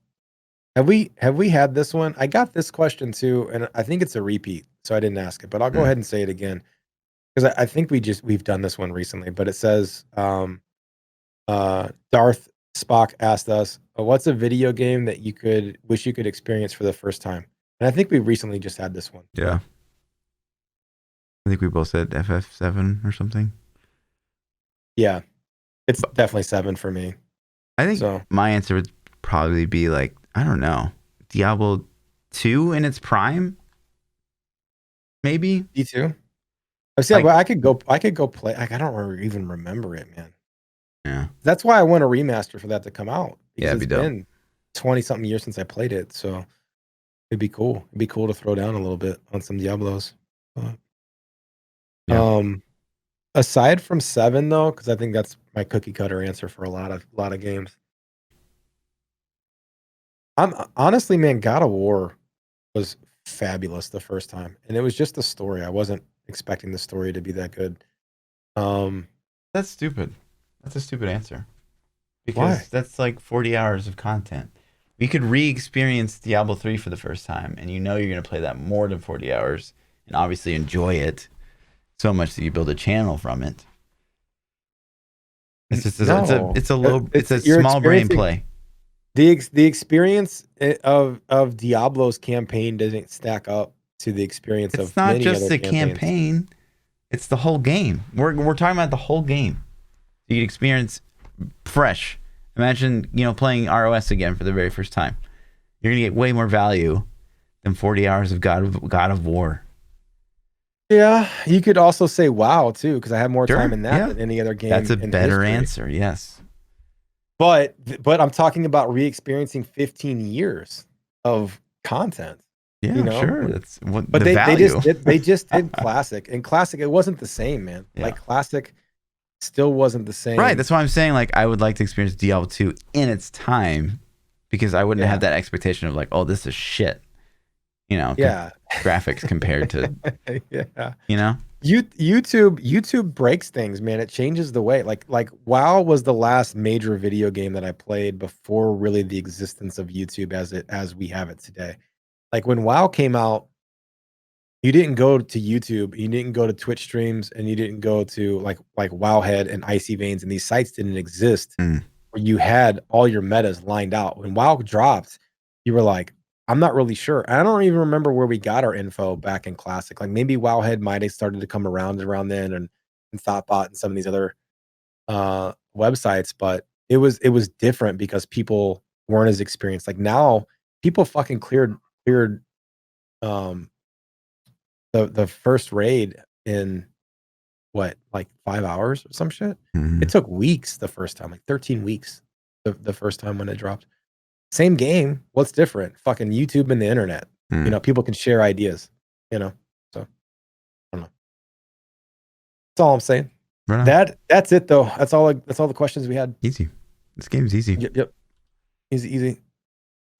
Have we had this one? I got this question too, and I think it's a repeat, so I didn't ask it, but I'll go ahead and say it again. Because I think we've done this one recently, but it says Darth Spock asked us, what's a video game that you wish you could experience for the first time? And I think we recently just had this one. Yeah. I think we both said FF7 or something. Yeah. It's definitely 7 for me. I think my answer would probably be like, I don't know, Diablo 2 in its prime? Maybe? D2? But I could go play. Like, I don't even remember it, man. Yeah. That's why I want a remaster for that to come out. Yeah, It's been 20 something years since I played it. So it'd be cool. It'd be cool to throw down a little bit on some Diablos. Aside from 7 though, because I think that's my cookie cutter answer for a lot of games. I'm honestly, man, God of War was fabulous the first time. And it was just the story. I wasn't expecting the story to be that good. That's stupid. That's a stupid answer. Because that's like 40 hours of content. You could re-experience Diablo 3 for the first time, and you're going to play that more than 40 hours, and obviously enjoy it so much that you build a channel from it. It's just it's a small brain play. The experience of Diablo's campaign doesn't stack up to the experience of many other campaigns. It's not just the campaign; it's the whole game. We're talking about the whole game. You can experience fresh. Imagine playing ROS again for the very first time. You're gonna get way more value than 40 hours of God of War. Yeah, you could also say WoW too, because I have more time in that than any other game. That's a better answer. Yes. But I'm talking about re-experiencing 15 years of content. Yeah, sure. That's what. But they just did classic, and classic. It wasn't the same, man. Yeah. Like classic, still wasn't the same. Right. That's why I'm saying, like, I would like to experience Diablo 2 in its time, because I wouldn't have that expectation of like, oh, this is shit. Graphics compared to, YouTube breaks things, man. It changes the way. Like WoW was the last major video game that I played before really the existence of YouTube as we have it today. Like when WoW came out, you didn't go to YouTube, you didn't go to Twitch streams, and you didn't go to like Wowhead and Icy Veins, and these sites didn't exist where you had all your metas lined out. When WoW dropped, you were like, I'm not really sure. I don't even remember where we got our info back in Classic. Like maybe Wowhead might have started to come around then, and ThoughtBot and some of these other websites, but it was different because people weren't as experienced. Like now, people fucking cleared the first raid in what, like 5 hours or some shit. It took weeks the first time, like 13 weeks the first time when it dropped. Same game. What's different? Fucking YouTube and the internet. People can share ideas. So I don't know. That's all I'm saying. Right. That's it though. That's all the questions we had. Easy. This game's easy. Yep. Easy.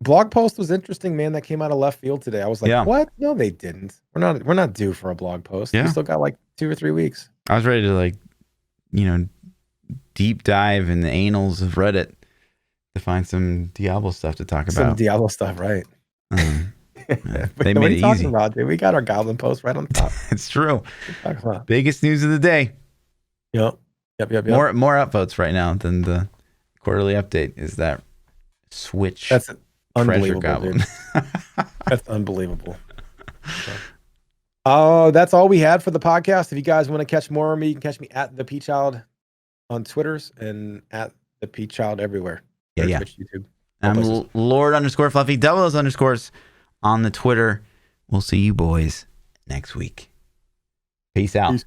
Blog post was interesting, man. That came out of left field today. I was like, what? No, they didn't. We're not due for a blog post. We still got like 2 or 3 weeks. I was ready to like, deep dive in the annals of Reddit to find some Diablo stuff to talk about. Some Diablo stuff, right? They made it easy. About, dude? We got our Goblin post right on top. It's true. Biggest news of the day. Yep. More upvotes right now than the quarterly update is that Switch. That's unbelievable, dude. That's unbelievable. Oh, that's all we had for the podcast. If you guys want to catch more of me, you can catch me at ThaPChild on Twitters and at ThaPChild everywhere. Twitch, YouTube. I'm Lord_Fluffy, double those underscores on the Twitter. We'll see you boys next week. Peace out. Peace.